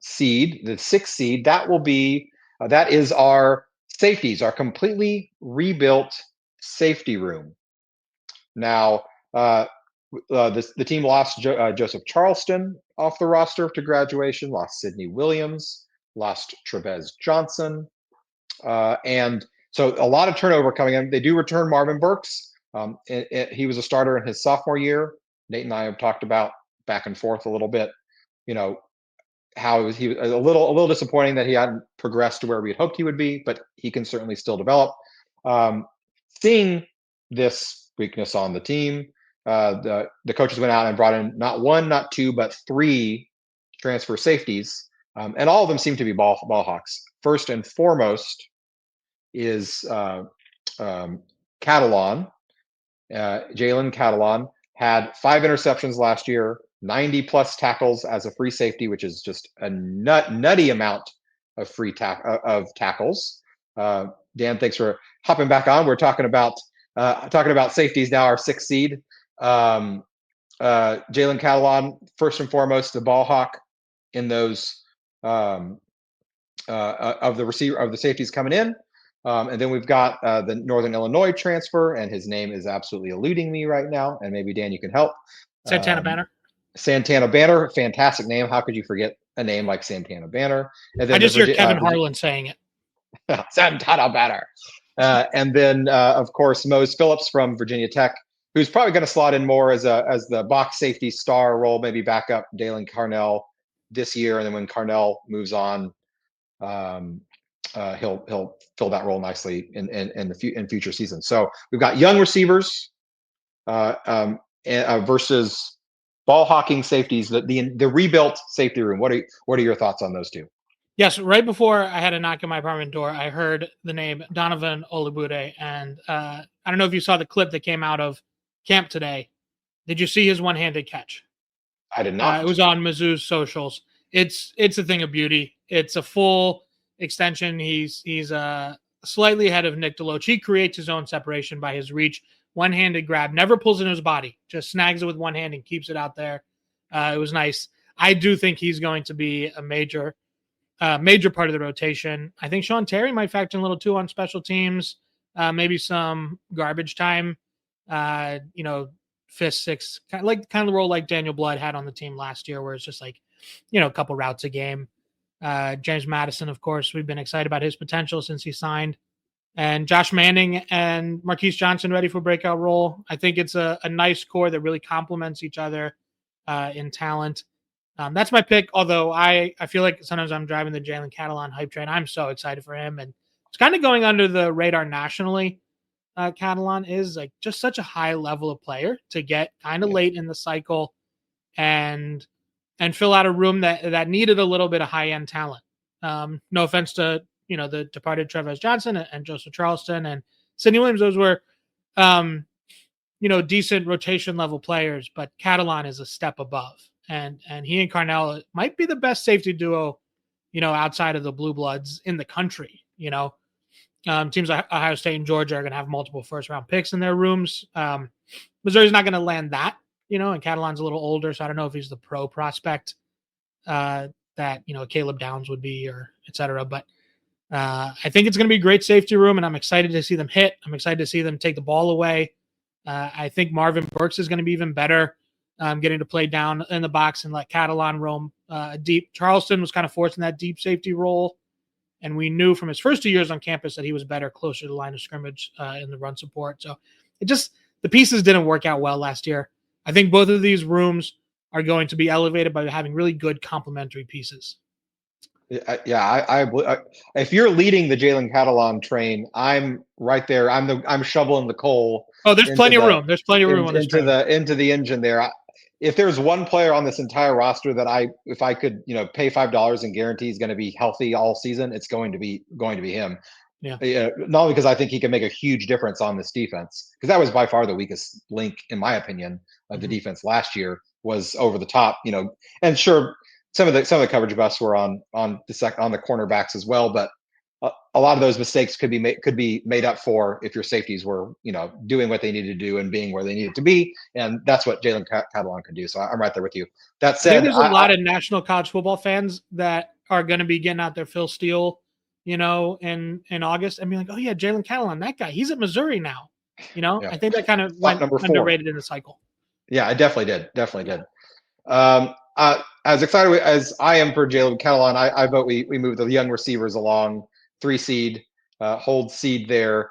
S1: seed, the 6th seed, that is our safeties, our completely rebuilt safety room. Now, The team lost Joseph Charleston off the roster to graduation, lost Sidney Williams, lost Trevez Johnson, and so a lot of turnover coming in. They do return Marvin Burks. He was a starter in his sophomore year. Nate and I have talked about back and forth a little bit. You know, how he was a little disappointing that he hadn't progressed to where we had hoped he would be, but he can certainly still develop. Seeing this weakness on the team, the coaches went out and brought in not one, not two, but three transfer safeties, and all of them seem to be ball hawks. First and foremost is Catalan. Jalen Catalan had 5 interceptions last year, 90 plus tackles as a free safety, which is just a nutty amount of tackles. Dan, thanks for hopping back on. We're talking about safeties now, our 6th seed. Jalen Catalan, first and foremost, the ball hawk in those of the safeties coming in. And then we've got the Northern Illinois transfer, and his name is absolutely eluding me right now. And maybe Dan, you can help.
S2: Santana Banner.
S1: Santana Banner, fantastic name. How could you forget a name like Santana Banner?
S2: And then I just hear Kevin Harlan saying it.
S1: Santana Banner. And then, of course, Mose Phillips from Virginia Tech, who's probably going to slot in more as the box safety star role, maybe back up Dalen Carnell this year. And then when Carnell moves on, he'll fill that role nicely in future seasons. So we've got young receivers versus ball hawking safeties. The rebuilt safety room. What are your thoughts on those two?
S2: Yes, right before I had a knock on my apartment door, I heard the name Donovan Olubude, and I don't know if you saw the clip that came out of camp today. Did you see his one-handed catch?
S1: I did not.
S2: It was on Mizzou's socials. It's a thing of beauty. It's a full extension. He's slightly ahead of Nick Deloach. He creates his own separation by his reach. One-handed grab, never pulls in his body, just snags it with one hand and keeps it out there. It was nice. I do think he's going to be a major part of the rotation. I think Sean Terry might factor in a little too on special teams, maybe some garbage time, fifth, sixth, kind of the role like Daniel Blood had on the team last year, where it's just like, a couple routes a game. James Madison, of course, we've been excited about his potential since he signed. And Josh Manning and Marquise Johnson ready for breakout role. I think it's a nice core that really complements each other in talent. That's my pick, although I feel like sometimes I'm driving the Jalen Catalan hype train. I'm so excited for him. And it's kind of going under the radar nationally. Catalan is like just such a high level of player to get kind of late in the cycle and fill out a room that needed a little bit of high-end talent. No offense to, the departed Trevez Johnson and Joseph Charleston and Sidney Williams. Those were, decent rotation level players, but Catalan is a step above. And he and Carnell might be the best safety duo, outside of the Blue Bloods in the country. Teams like Ohio State and Georgia are going to have multiple first-round picks in their rooms. Missouri's not going to land that, and Catalan's a little older, so I don't know if he's the pro prospect that, Caleb Downs would be or et cetera. But I think it's going to be a great safety room, and I'm excited to see them hit. I'm excited to see them take the ball away. I think Marvin Burks is going to be even better. Getting to play down in the box and let Catalan roam deep. Charleston was kind of forcing that deep safety role, and we knew from his first 2 years on campus that he was better closer to the line of scrimmage in the run support. So the pieces didn't work out well last year. I think both of these rooms are going to be elevated by having really good complementary pieces.
S1: Yeah, if you're leading the Jalen Catalan train, I'm right there. I'm shoveling the coal.
S2: Oh, there's plenty of room. There's plenty of room on this
S1: into the engine there. If there's one player on this entire roster that if I could, pay $5 and guarantee he's going to be healthy all season, it's going to be him.
S2: Yeah.
S1: Not only because I think he can make a huge difference on this defense, because that was by far the weakest link, in my opinion, of the defense last year, was over the top. And sure, some of the coverage busts were on the cornerbacks as well, but a lot of those mistakes could be made up for if your safeties were, doing what they needed to do and being where they needed to be, and that's what Jalen Catalan can do. So I'm right there with you. That said,
S2: I think there's a lot of national college football fans that are going to be getting out their Phil Steele, in August and be like, oh yeah, Jalen Catalan, that guy, he's at Missouri now. I think that kind of went underrated in the cycle.
S1: Yeah, I definitely did. Definitely did. As excited as I am for Jalen Catalan, I vote we move the young receivers along, 3 seed, hold seed there.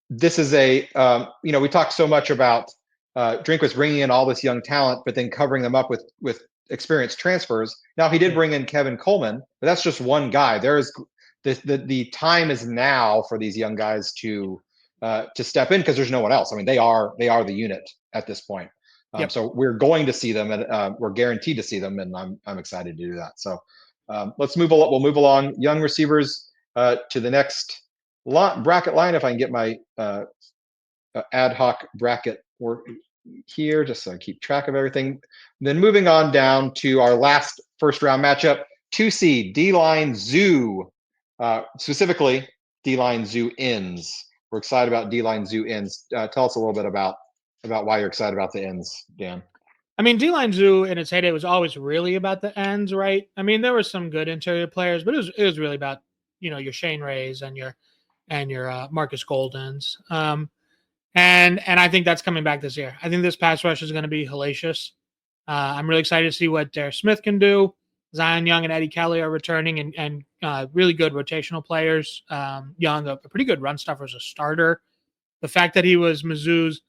S1: This is we talked so much about Drinkwitz bringing in all this young talent, but then covering them up with experienced transfers. Now he did bring in Kevin Coleman, but that's just one guy. There's the time is now for these young guys to step in because there's no one else. I mean, they are the unit at this point.
S2: Yep.
S1: So we're going to see them, and we're guaranteed to see them, and I'm excited to do that. So let's move along. We'll move along. Young receivers to the next bracket line. If I can get my ad hoc bracket work here, just so I keep track of everything. Then moving on down to our last first round matchup, 2 seed D-line Zoo, specifically D-line Zoo ends. We're excited about D-line Zoo ends. Tell us a little bit about why you're excited about the ends, Dan.
S2: I mean, D-line Zoo in its heyday was always really about the ends, right? I mean, there were some good interior players, but it was really about your Shane Rays and your Marcus Goldens. And I think that's coming back this year. I think this pass rush is going to be hellacious. I'm really excited to see what Darius Smith can do. Zion Young and Eddie Kelly are returning, and really good rotational players. Young, a pretty good run stuffer as a starter. The fact that he was Mizzou's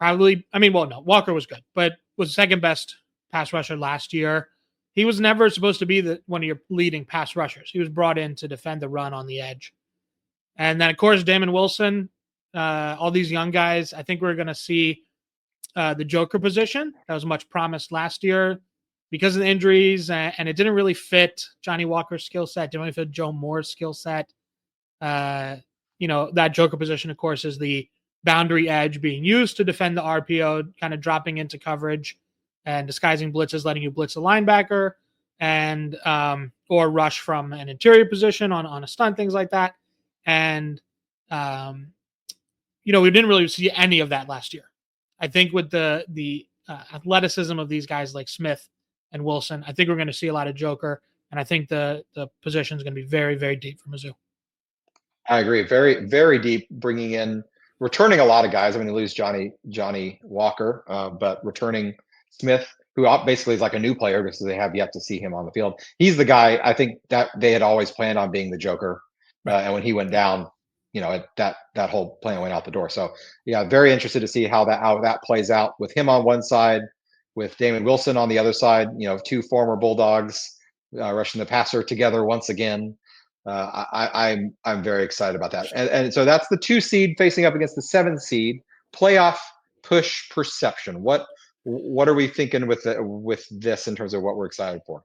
S2: Walker was good, but was second best pass rusher last year. He was never supposed to be one of your leading pass rushers. He was brought in to defend the run on the edge. And then, of course, Damon Wilson, all these young guys. I think we're going to see the Joker position that was much promised last year because of the injuries, and it didn't really fit Johnny Walker's skill set, didn't really fit Joe Moore's skill set. That Joker position, of course, is the boundary edge being used to defend the RPO, kind of dropping into coverage and disguising blitzes, letting you blitz a linebacker and or rush from an interior position on a stunt, things like that. And we didn't really see any of that last year. I think with the athleticism of these guys like Smith and Wilson, I think we're going to see a lot of Joker, and I think the position is going to be very, very deep for Mizzou.
S1: I agree. Very, very deep, returning a lot of guys. I mean, they lose Johnny Walker, but returning Smith, who basically is like a new player because they have yet to see him on the field. He's the guy I think that they had always planned on being the Joker. And when he went down, that whole plan went out the door. So yeah, very interested to see how that plays out with him on one side, with Damon Wilson on the other side, 2 former Bulldogs rushing the passer together once again. I'm very excited about that. And so that's the 2 seed facing up against the 7 seed. Playoff push perception. What are we thinking with this in terms of what we're excited for?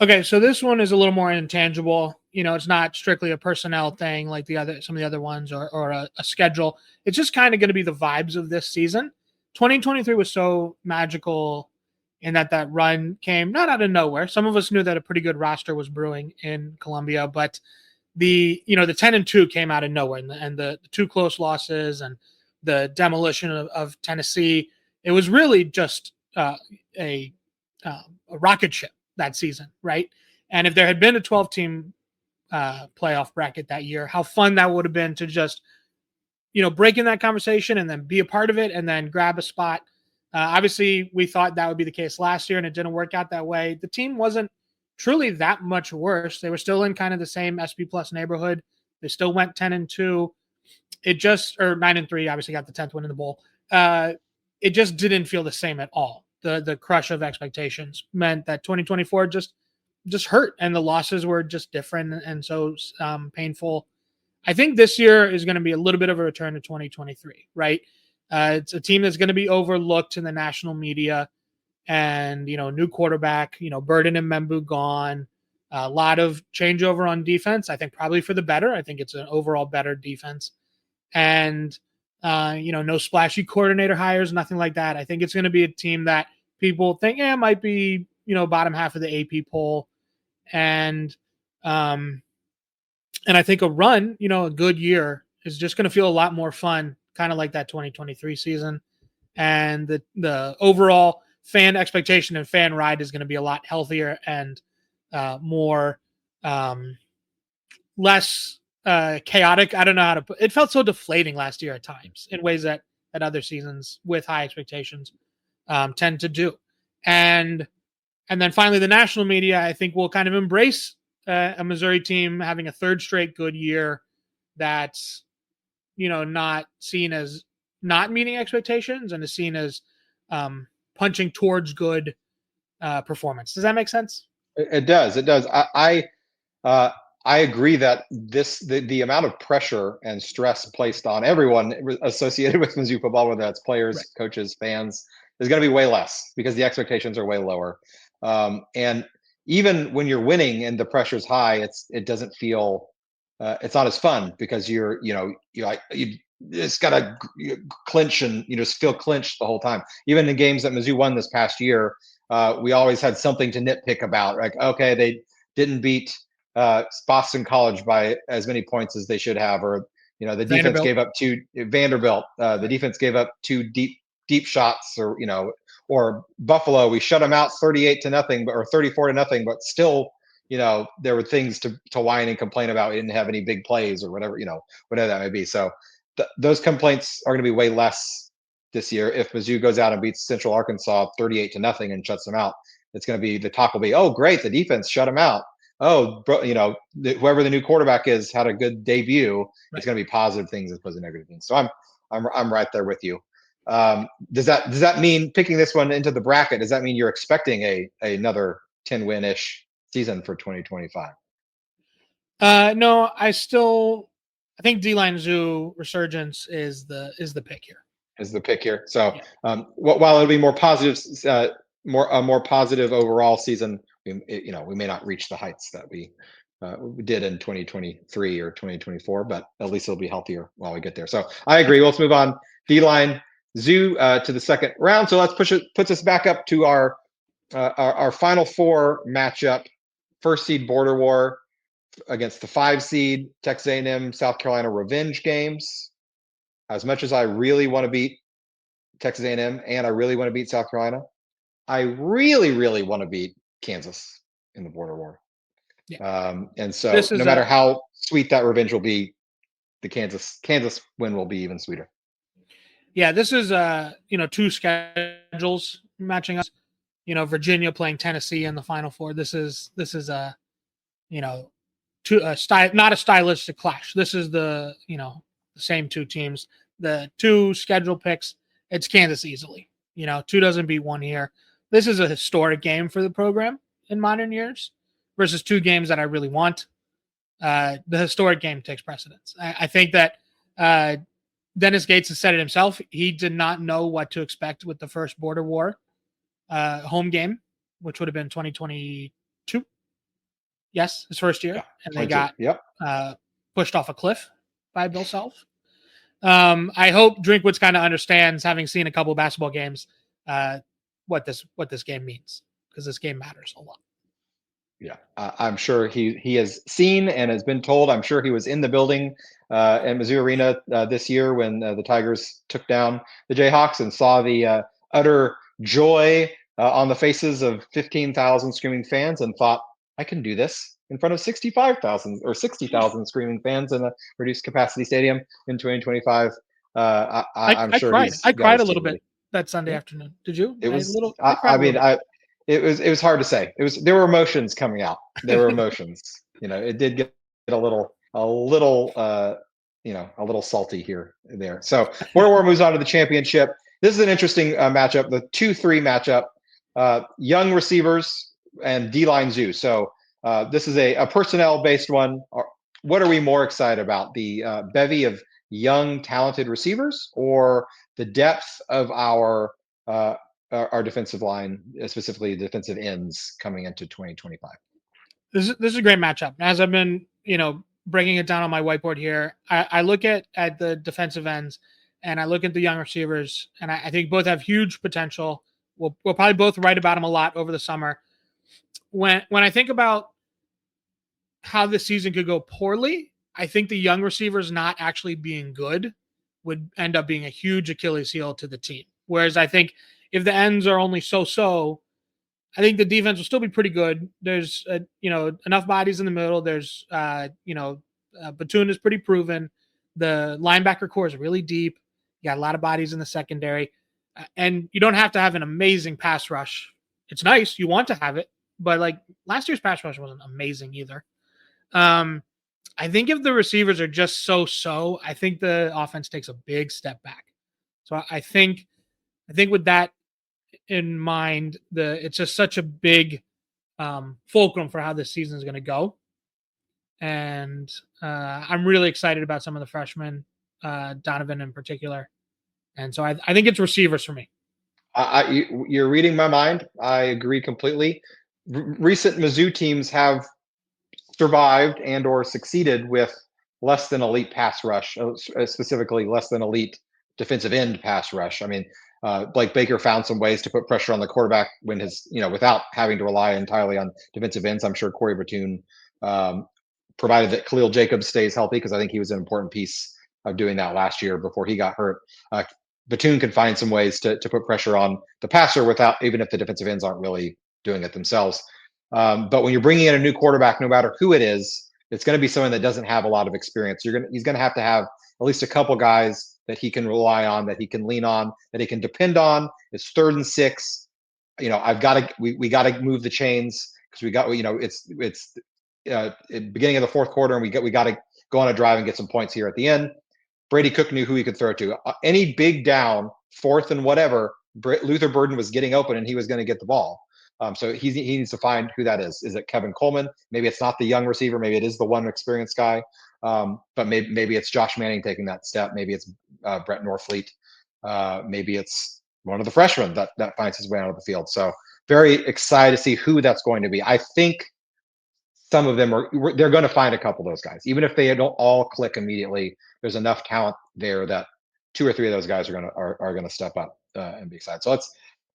S2: Okay, so this one is a little more intangible. It's not strictly a personnel thing like some of the other ones or a schedule. It's just kind of going to be the vibes of this season. 2023 was so magical in that run came not out of nowhere. Some of us knew that a pretty good roster was brewing in Columbia, but the 10-2 came out of nowhere, and the 2 close losses and the demolition of Tennessee. It was really just a rocket ship that season, right? And if there had been a 12-team playoff bracket that year, how fun that would have been to just break in that conversation and then be a part of it and then grab a spot. Obviously, we thought that would be the case last year, and it didn't work out that way. The team wasn't truly that much worse. They were still in kind of the same SP plus neighborhood. They still went 10-2. It just, or 9-3, obviously got the 10th win in the bowl. It just didn't feel the same at all. The crush of expectations meant that 2024 just hurt, and the losses were just different and so painful. I think this year is going to be a little bit of a return to 2023, right? It's a team that's going to be overlooked in the national media, and new quarterback, Burden and Membu gone, a lot of changeover on defense. I think probably for the better. I think it's an overall better defense, and no splashy coordinator hires, nothing like that. I think it's going to be a team that people think, might be bottom half of the AP poll, and I think a run, a good year is just going to feel a lot more fun, kind of like that 2023 season. And the overall fan expectation and fan ride is going to be a lot healthier and more less chaotic. I don't know how to put it. Felt so deflating last year at times in ways that other seasons with high expectations tend to do. And then finally, the national media, I think, will kind of embrace a Missouri team having a third straight good year that's, not seen as not meeting expectations and is seen as punching towards good performance. Does that make sense?
S1: It does. It does. I agree that the amount of pressure and stress placed on everyone associated with Mizzou football, whether that's players,
S2: Right.
S1: coaches, fans, is going to be way less because the expectations are way lower. And even when you're winning and the pressure's high, it doesn't feel it's not as fun because you just gotta clinch and you just feel clinched the whole time. Even in games that Mizzou won this past year, we always had something to nitpick about. Like, okay, they didn't beat Boston College by as many points as they should have, or the defense gave up two Vanderbilt. The defense gave up two deep shots, or Buffalo. We shut them out 38-0, or 34-0, but still, there were things to whine and complain about. We didn't have any big plays or whatever, whatever that may be. So those complaints are going to be way less this year. If Mizzou goes out and beats Central Arkansas 38-0 and shuts them out, it's going to be, the talk will be, oh, great, the defense shut them out. Oh, whoever the new quarterback is had a good debut. Right. It's going to be positive things as opposed to negative things. So I'm right there with you. Does that mean, picking this one into the bracket, does that mean you're expecting another 10-win-ish season for 2025?
S2: No, I think D-line Zoo resurgence is the pick here.
S1: Is the pick here. So while it'll be more positive, a more positive overall season, we may not reach the heights that we did in 2023 or 2024, but at least it'll be healthier while we get there. So I agree. Let's move on. D-line Zoo to the second round. So let's puts us back up to our Final Four matchup. First seed Border War against the 5 seed Texas A&M South Carolina revenge games. As much as I really want to beat Texas A&M and I really want to beat South Carolina, I really, really want to beat Kansas in the Border War. Yeah. And so no matter how sweet that revenge will be, the Kansas win will be even sweeter.
S2: Yeah, this is two schedules matching up. Virginia playing Tennessee in the Final Four. This is a not a stylistic clash. This is the same two teams. The two schedule picks, it's Kansas easily. 2 doesn't beat 1 here. This is a historic game for the program in modern years versus 2 games that I really want. The historic game takes precedence. I think that Dennis Gates has said it himself. He did not know what to expect with the first Border War home game, which would have been 2022. Yes, his first year. Yeah, and they got pushed off a cliff by Bill Self. I hope Drinkwitz kind of understands, having seen a couple of basketball games, what this game means, because this game matters a lot.
S1: Yeah, I'm sure he has seen and has been told. I'm sure he was in the building at Mizzou Arena this year when the Tigers took down the Jayhawks, and saw the utter joy on the faces of 15,000 screaming fans, and thought, I can do this in front of 65,000 or 60,000 screaming fans in a reduced capacity stadium in 2025. I'm sure
S2: I cried a little bit that Sunday afternoon. Did you?
S1: It was. It was hard to say. There were emotions coming out. There were emotions. It did get a little salty here and there. So Border War moves on to the championship. This is an interesting matchup. The 2-3 matchup. Young receivers and D-line Zoo. So this is a personnel-based one. What are we more excited about? The bevy of young, talented receivers, or the depth of our defensive line, specifically defensive ends, coming into 2025?
S2: This is a great matchup. As I've been, breaking it down on my whiteboard here, I look at the defensive ends, and I look at the young receivers, and I think both have huge potential. We'll probably both write about them a lot over the summer. When I think about how this season could go poorly, I think the young receivers not actually being good would end up being a huge Achilles heel to the team. Whereas I think if the ends are only so, I think the defense will still be pretty good. There's enough bodies in the middle. There's Batoon is pretty proven. The linebacker core is really deep. You got a lot of bodies in the secondary. And you don't have to have an amazing pass rush. It's nice. You want to have it, but like last year's pass rush wasn't amazing either. I think if the receivers are just so, I think the offense takes a big step back. So I think with that in mind, it's just such a big fulcrum for how this season is going to go. And I'm really excited about some of the freshmen, Donovan in particular. And so I think it's receivers for me.
S1: You're reading my mind. I agree completely. Recent Mizzou teams have survived and or succeeded with less than elite pass rush, specifically less than elite defensive end pass rush. I mean, Blake Baker found some ways to put pressure on the quarterback when without having to rely entirely on defensive ends. I'm sure Corey Batoon, provided that Khalil Jacobs stays healthy, because I think he was an important piece of doing that last year before he got hurt. Batoon can find some ways to put pressure on the passer without, even if the defensive ends aren't really doing it themselves. But when you're bringing in a new quarterback, no matter who it is, it's going to be someone that doesn't have a lot of experience. He's going to have at least a couple guys that he can rely on, that he can lean on, that he can depend on. It's 3rd and 6. We got to move the chains, because we got, it's beginning of the 4th quarter, and we got to go on a drive and get some points here at the end. Brady Cook knew who he could throw to. Any big down, 4th and whatever, Luther Burden was getting open, and he was going to get the ball. So he needs to find who that is. Is it Kevin Coleman? Maybe it's not the young receiver. Maybe it is the one experienced guy. But maybe it's Josh Manning taking that step. Maybe it's Brett Norfleet. Maybe it's one of the freshmen that finds his way onto the field. So very excited to see who that's going to be. I think some of them they're going to find a couple of those guys, even if they don't all click immediately. There's enough talent there that 2 or 3 of those guys are going to step up and be excited. So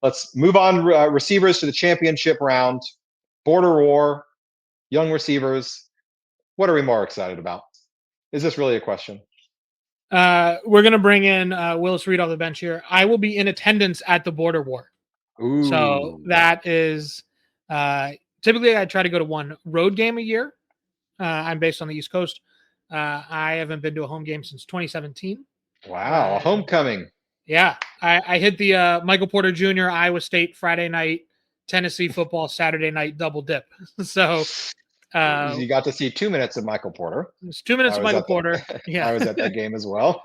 S1: let's move on. Receivers to the championship round. Border War, young receivers. What are we more excited about? Is this really a question?
S2: We're going to bring in Willis Reed off the bench here. I will be in attendance at the Border War.
S1: Ooh.
S2: So that is typically I try to go to one road game a year. I'm based on the East Coast. I haven't been to a home game since 2017.
S1: Wow, a homecoming.
S2: Yeah, I hit the Michael Porter Jr. Iowa State Friday night, Tennessee football Saturday night double dip. So
S1: you got to see 2 minutes of Michael Porter.
S2: It's 2 minutes of Michael Porter. Yeah,
S1: I was at that game as well.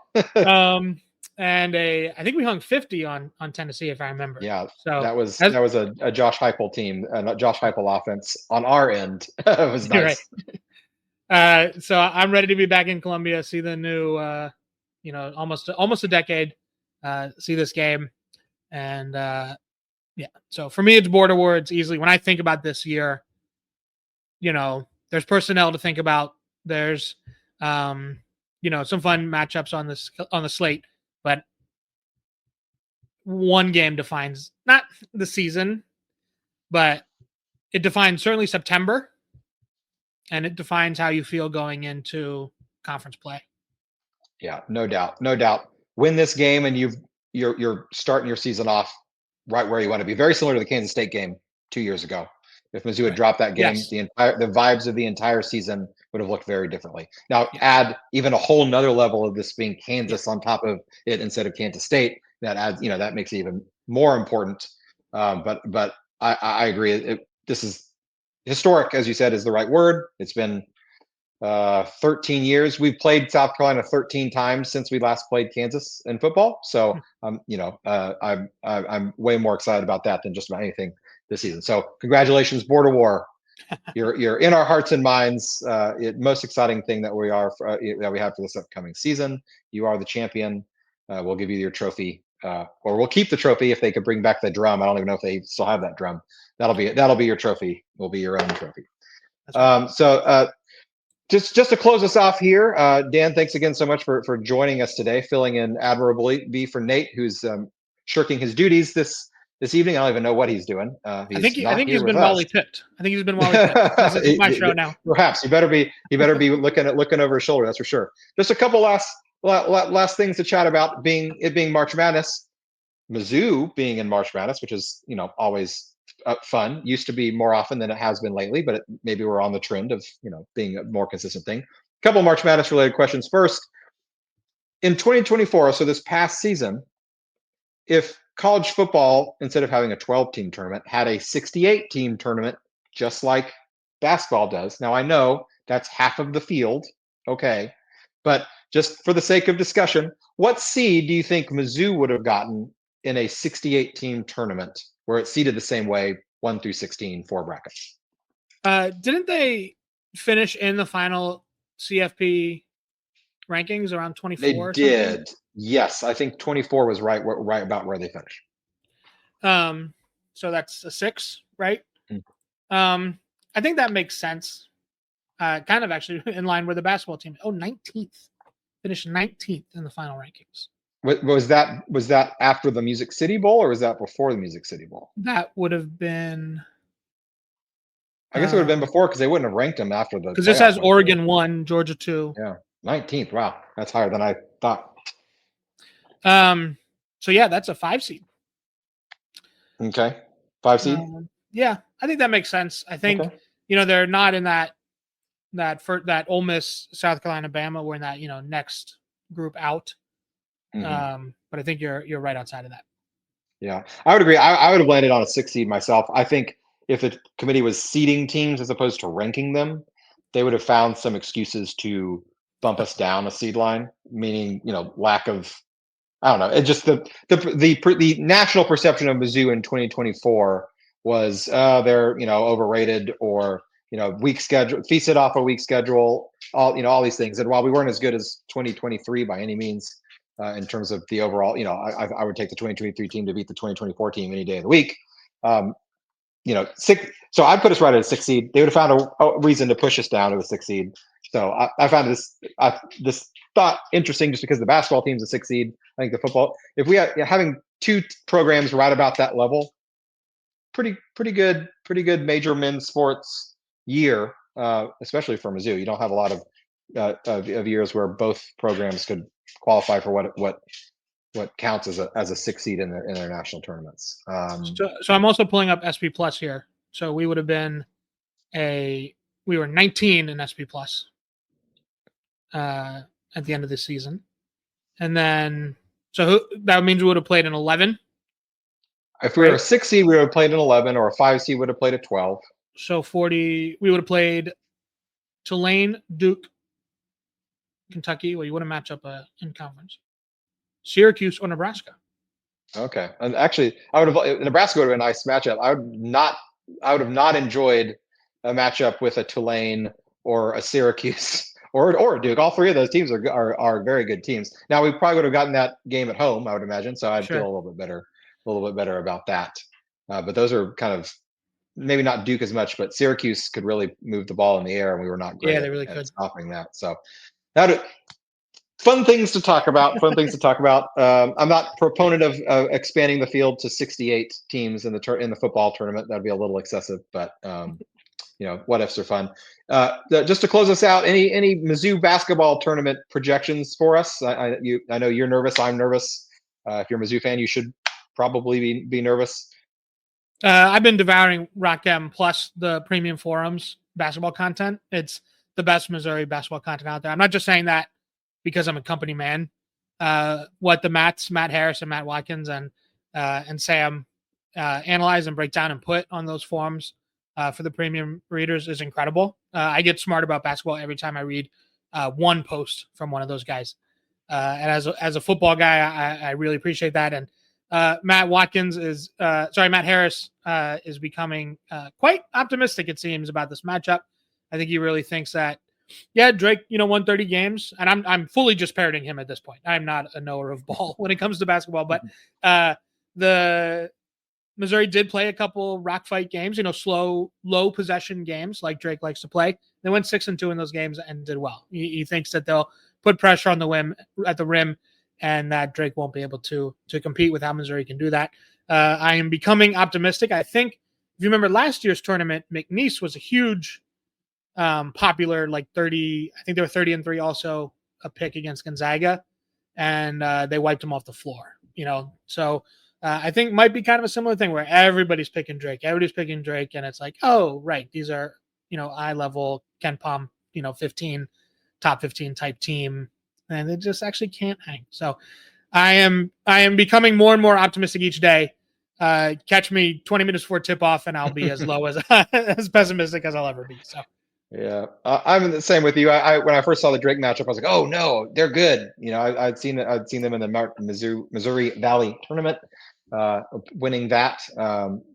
S2: And I think we hung 50 on Tennessee, if I remember.
S1: Yeah,
S2: so
S1: that was a Josh Heupel team, a Josh Heupel offense on our end. It was nice.
S2: Right. So I'm ready to be back in Columbia, see the new, almost a decade, see this game, and yeah. So for me, it's Border War. It's easily, when I think about this year, there's personnel to think about. There's, some fun matchups on the slate. But one game defines not the season, but it defines certainly September, and it defines how you feel going into conference play.
S1: Yeah, no doubt. Win this game, and you're starting your season off right where you want to be. Very similar to the Kansas State game 2 years ago. If Mizzou had dropped that game, the vibes of the entire season would have looked very differently. Now, add even a whole nother level of this being Kansas on top of it instead of Kansas State. That adds, that makes it even more important. But I agree. This is historic, as you said, is the right word. It's been 13 years. We've played South Carolina 13 times since we last played Kansas in football. So, I'm way more excited about that than just about anything this season. So congratulations, Border War. You're in our hearts and minds. Most exciting thing that we have for this upcoming season. You are the champion. We'll give you your trophy, or we'll keep the trophy if they could bring back the drum. I don't even know if they still have that drum. That'll be your trophy. Will be your own trophy. Just to close us off here, Dan, thanks again so much for joining us today, filling in admirably for Nate, who's shirking his duties this evening. I don't even know what he's doing.
S2: I think he's been Wally tipped. I think he's been Wally tipped. This is my show now.
S1: Perhaps he better be looking over his shoulder. That's for sure. Just a couple last things to chat about. Being March Madness, Mizzou being in March Madness, which is always fun. Used to be more often than it has been lately, but maybe we're on the trend of being a more consistent thing. A couple March Madness related questions. First, in 2024, so this past season, if college football, instead of having a 12-team tournament, had a 68-team tournament, just like basketball does. Now, I know that's half of the field. Okay. But just for the sake of discussion, what seed do you think Mizzou would have gotten in a 68-team tournament where it's seeded the same way, 1 through 16, 4 brackets?
S2: Didn't they finish in the final CFP rankings around 24
S1: They
S2: or something?
S1: did. Yes, I think 24 was right about where they finished.
S2: So that's a 6, right?
S1: Mm.
S2: I think that makes sense. Kind of actually in line with the basketball team. 19th. Finished 19th in the final rankings.
S1: Was that after the Music City Bowl, or was that before the Music City Bowl?
S2: That would have been.
S1: I guess it would have been before, because they wouldn't have ranked them after the.
S2: Because this has Oregon 1, Georgia 2.
S1: Yeah, 19th. Wow, that's higher than I thought.
S2: So yeah, that's a 5 seed.
S1: Okay, 5 seed.
S2: Yeah, I think that makes sense. I think they're not in that Ole Miss, South Carolina, Bama. We're in that next group out. Mm-hmm. But I think you're right outside of that.
S1: Yeah, I would agree. I would have landed on a 6 seed myself. I think if the committee was seeding teams as opposed to ranking them, they would have found some excuses to bump us down a seed line, meaning lack of. I don't know. It just the national perception of Mizzou in 2024 was they're overrated, or weak schedule, feasted off a weak schedule, all these things. And while we weren't as good as 2023 by any means, in terms of the overall, I would take the 2023 team to beat the 2024 team any day of the week. So I'd put us right at a 6 seed. They would have found a reason to push us down to a 6 seed. So I found this thought interesting, just because the basketball team's a 6 seed. I think the football, if we are having 2 programs right about that level, pretty good major men's sports year, especially for Mizzou. You don't have a lot of years where both programs could qualify for what counts as a 6 seed in their national tournaments.
S2: So I'm also pulling up SP Plus here. So we would have been we were 19 in SP Plus at the end of the season, and then that means we would have played an 11.
S1: If we were a 6 seed, we would have played an 11, or a 5 seed would have played a 12.
S2: So 40, we would have played Tulane, Duke, Kentucky. Well, you wouldn't match up in conference. Syracuse or Nebraska.
S1: Okay, and actually, Nebraska would have been a nice matchup. I would have not enjoyed a matchup with a Tulane or a Syracuse or Duke. All 3 of those teams are very good teams. Now, we probably would have gotten that game at home, I would imagine. So I'd feel a little bit better about that. But those are kind of, maybe not Duke as much, but Syracuse could really move the ball in the air, and we were not great at stopping that. So fun things to talk about. I'm not a proponent of expanding the field to 68 teams in the football tournament. That'd be a little excessive, but what ifs are fun. Just to close us out, any Mizzou basketball tournament projections for us? I know you're nervous. I'm nervous. If you're a Mizzou fan, you should probably be nervous.
S2: I've been devouring Rock M plus the premium forums basketball content. It's the best Missouri basketball content out there. I'm not just saying that because I'm a company man. What the Matt Harris and Matt Watkins and Sam analyze and break down and put on those forums for the premium readers is incredible. I get smart about basketball every time I read one post from one of those guys. And as a football guy, I really appreciate that. And Matt Harris is becoming quite optimistic, it seems, about this matchup. I think he really thinks that, Drake, won 30 games, and I'm fully just parroting him at this point. I'm not a knower of ball when it comes to basketball, but the Missouri did play a couple rock fight games, slow, low possession games like Drake likes to play. They went 6-2 in those games and did well. He thinks that they'll put pressure on the rim, and that Drake won't be able to compete with how Missouri can do that. I am becoming optimistic. I think if you remember last year's tournament, McNeese was a huge popular, like 30. I think they were 30-3, also a pick against Gonzaga, and they wiped him off the floor. So I think it might be kind of a similar thing where everybody's picking Drake. And it's like, oh, right, these are eye level Ken Pom, 15 top 15 type team, and they just actually can't hang. So I am becoming more and more optimistic each day. Catch me 20 minutes before tip off, and I'll be as low as as pessimistic as I'll ever be. So
S1: Yeah, I'm the same with you. I when I first saw the Drake matchup, I was like, "Oh no, they're good." I'd seen them in the Missouri Valley tournament, winning that.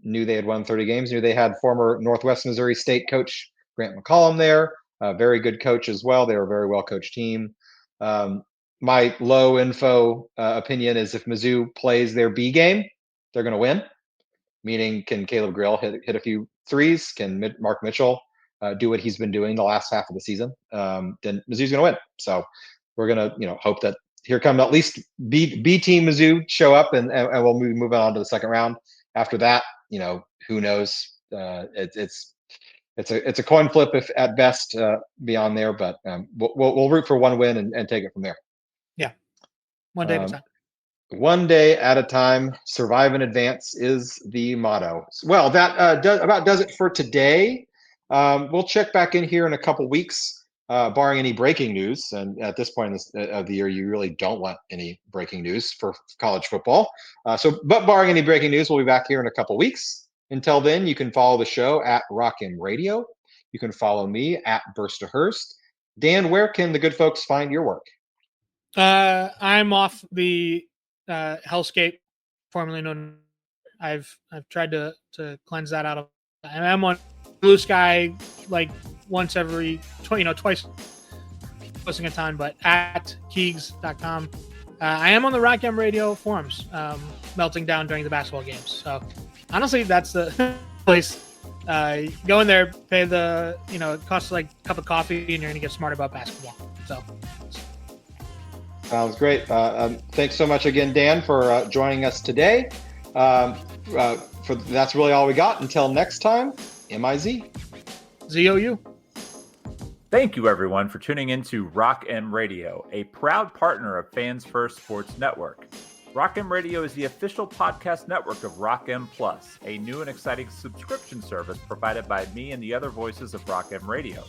S1: Knew they had won 30 games. Knew they had former Northwest Missouri State coach Grant McCollum there, a very good coach as well. They were a very well coached team. Um, my low info opinion is if Mizzou plays their B game, they're going to win. Meaning, can Caleb Grill hit a few threes? Can Mark Mitchell do what he's been doing the last half of the season? Then Mizzou's going to win. So we're going to hope that here come at least B team Mizzou show up, and we'll move on to the second round. After that, who knows? It's a coin flip if at best beyond there, but we'll root for one win and take it from there.
S2: Yeah, one day at a time.
S1: One day at a time, survive and advance is the motto. Well, that does it for today. We'll check back in here in a couple weeks, barring any breaking news. And at this point of the year, you really don't want any breaking news for college football. But barring any breaking news, we'll be back here in a couple weeks. Until then, you can follow the show at Rock M Radio. You can follow me at Burst to Hurst. Dan, where can the good folks find your work?
S2: I'm off the Hellscape, formerly known. I've tried to cleanse that out of. And I'm on Blue Sky like once every twice posting a ton, but at keegs.com. I am on the Rock M Radio forums, melting down during the basketball games. So honestly, that's the place. Go in there, pay the it costs like a cup of coffee, and you're gonna get smart about basketball. So.
S1: Sounds great. Thanks so much again, Dan, for joining us today. That's really all we got. Until next time, MIZ.
S2: ZOU.
S3: Thank you, everyone, for tuning in to Rock M Radio, a proud partner of Fans First Sports Network. Rock M Radio is the official podcast network of Rock M Plus, a new and exciting subscription service provided by me and the other voices of Rock M Radio.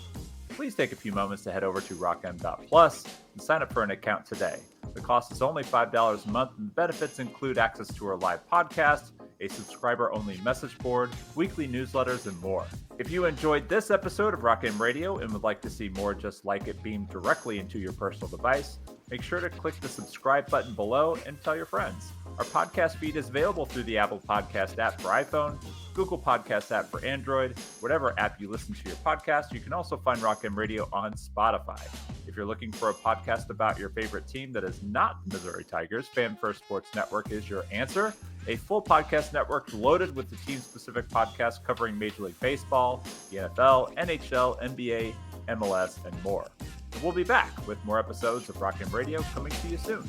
S3: Please take a few moments to head over to rockm.plus and sign up for an account today. The cost is only $5 a month, and the benefits include access to our live podcast, a subscriber-only message board, weekly newsletters, and more. If you enjoyed this episode of Rock M Radio and would like to see more just like it beamed directly into your personal device, make sure to click the subscribe button below and tell your friends. Our podcast feed is available through the Apple Podcast app for iPhone, Google Podcast app for Android, whatever app you listen to your podcast. You can also find Rock M Radio on Spotify. If you're looking for a podcast about your favorite team that is not the Missouri Tigers, Fan First Sports Network is your answer. A full podcast network loaded with the team-specific podcasts covering Major League Baseball, the NFL, NHL, NBA, MLS, and more. And we'll be back with more episodes of Rock M Radio coming to you soon.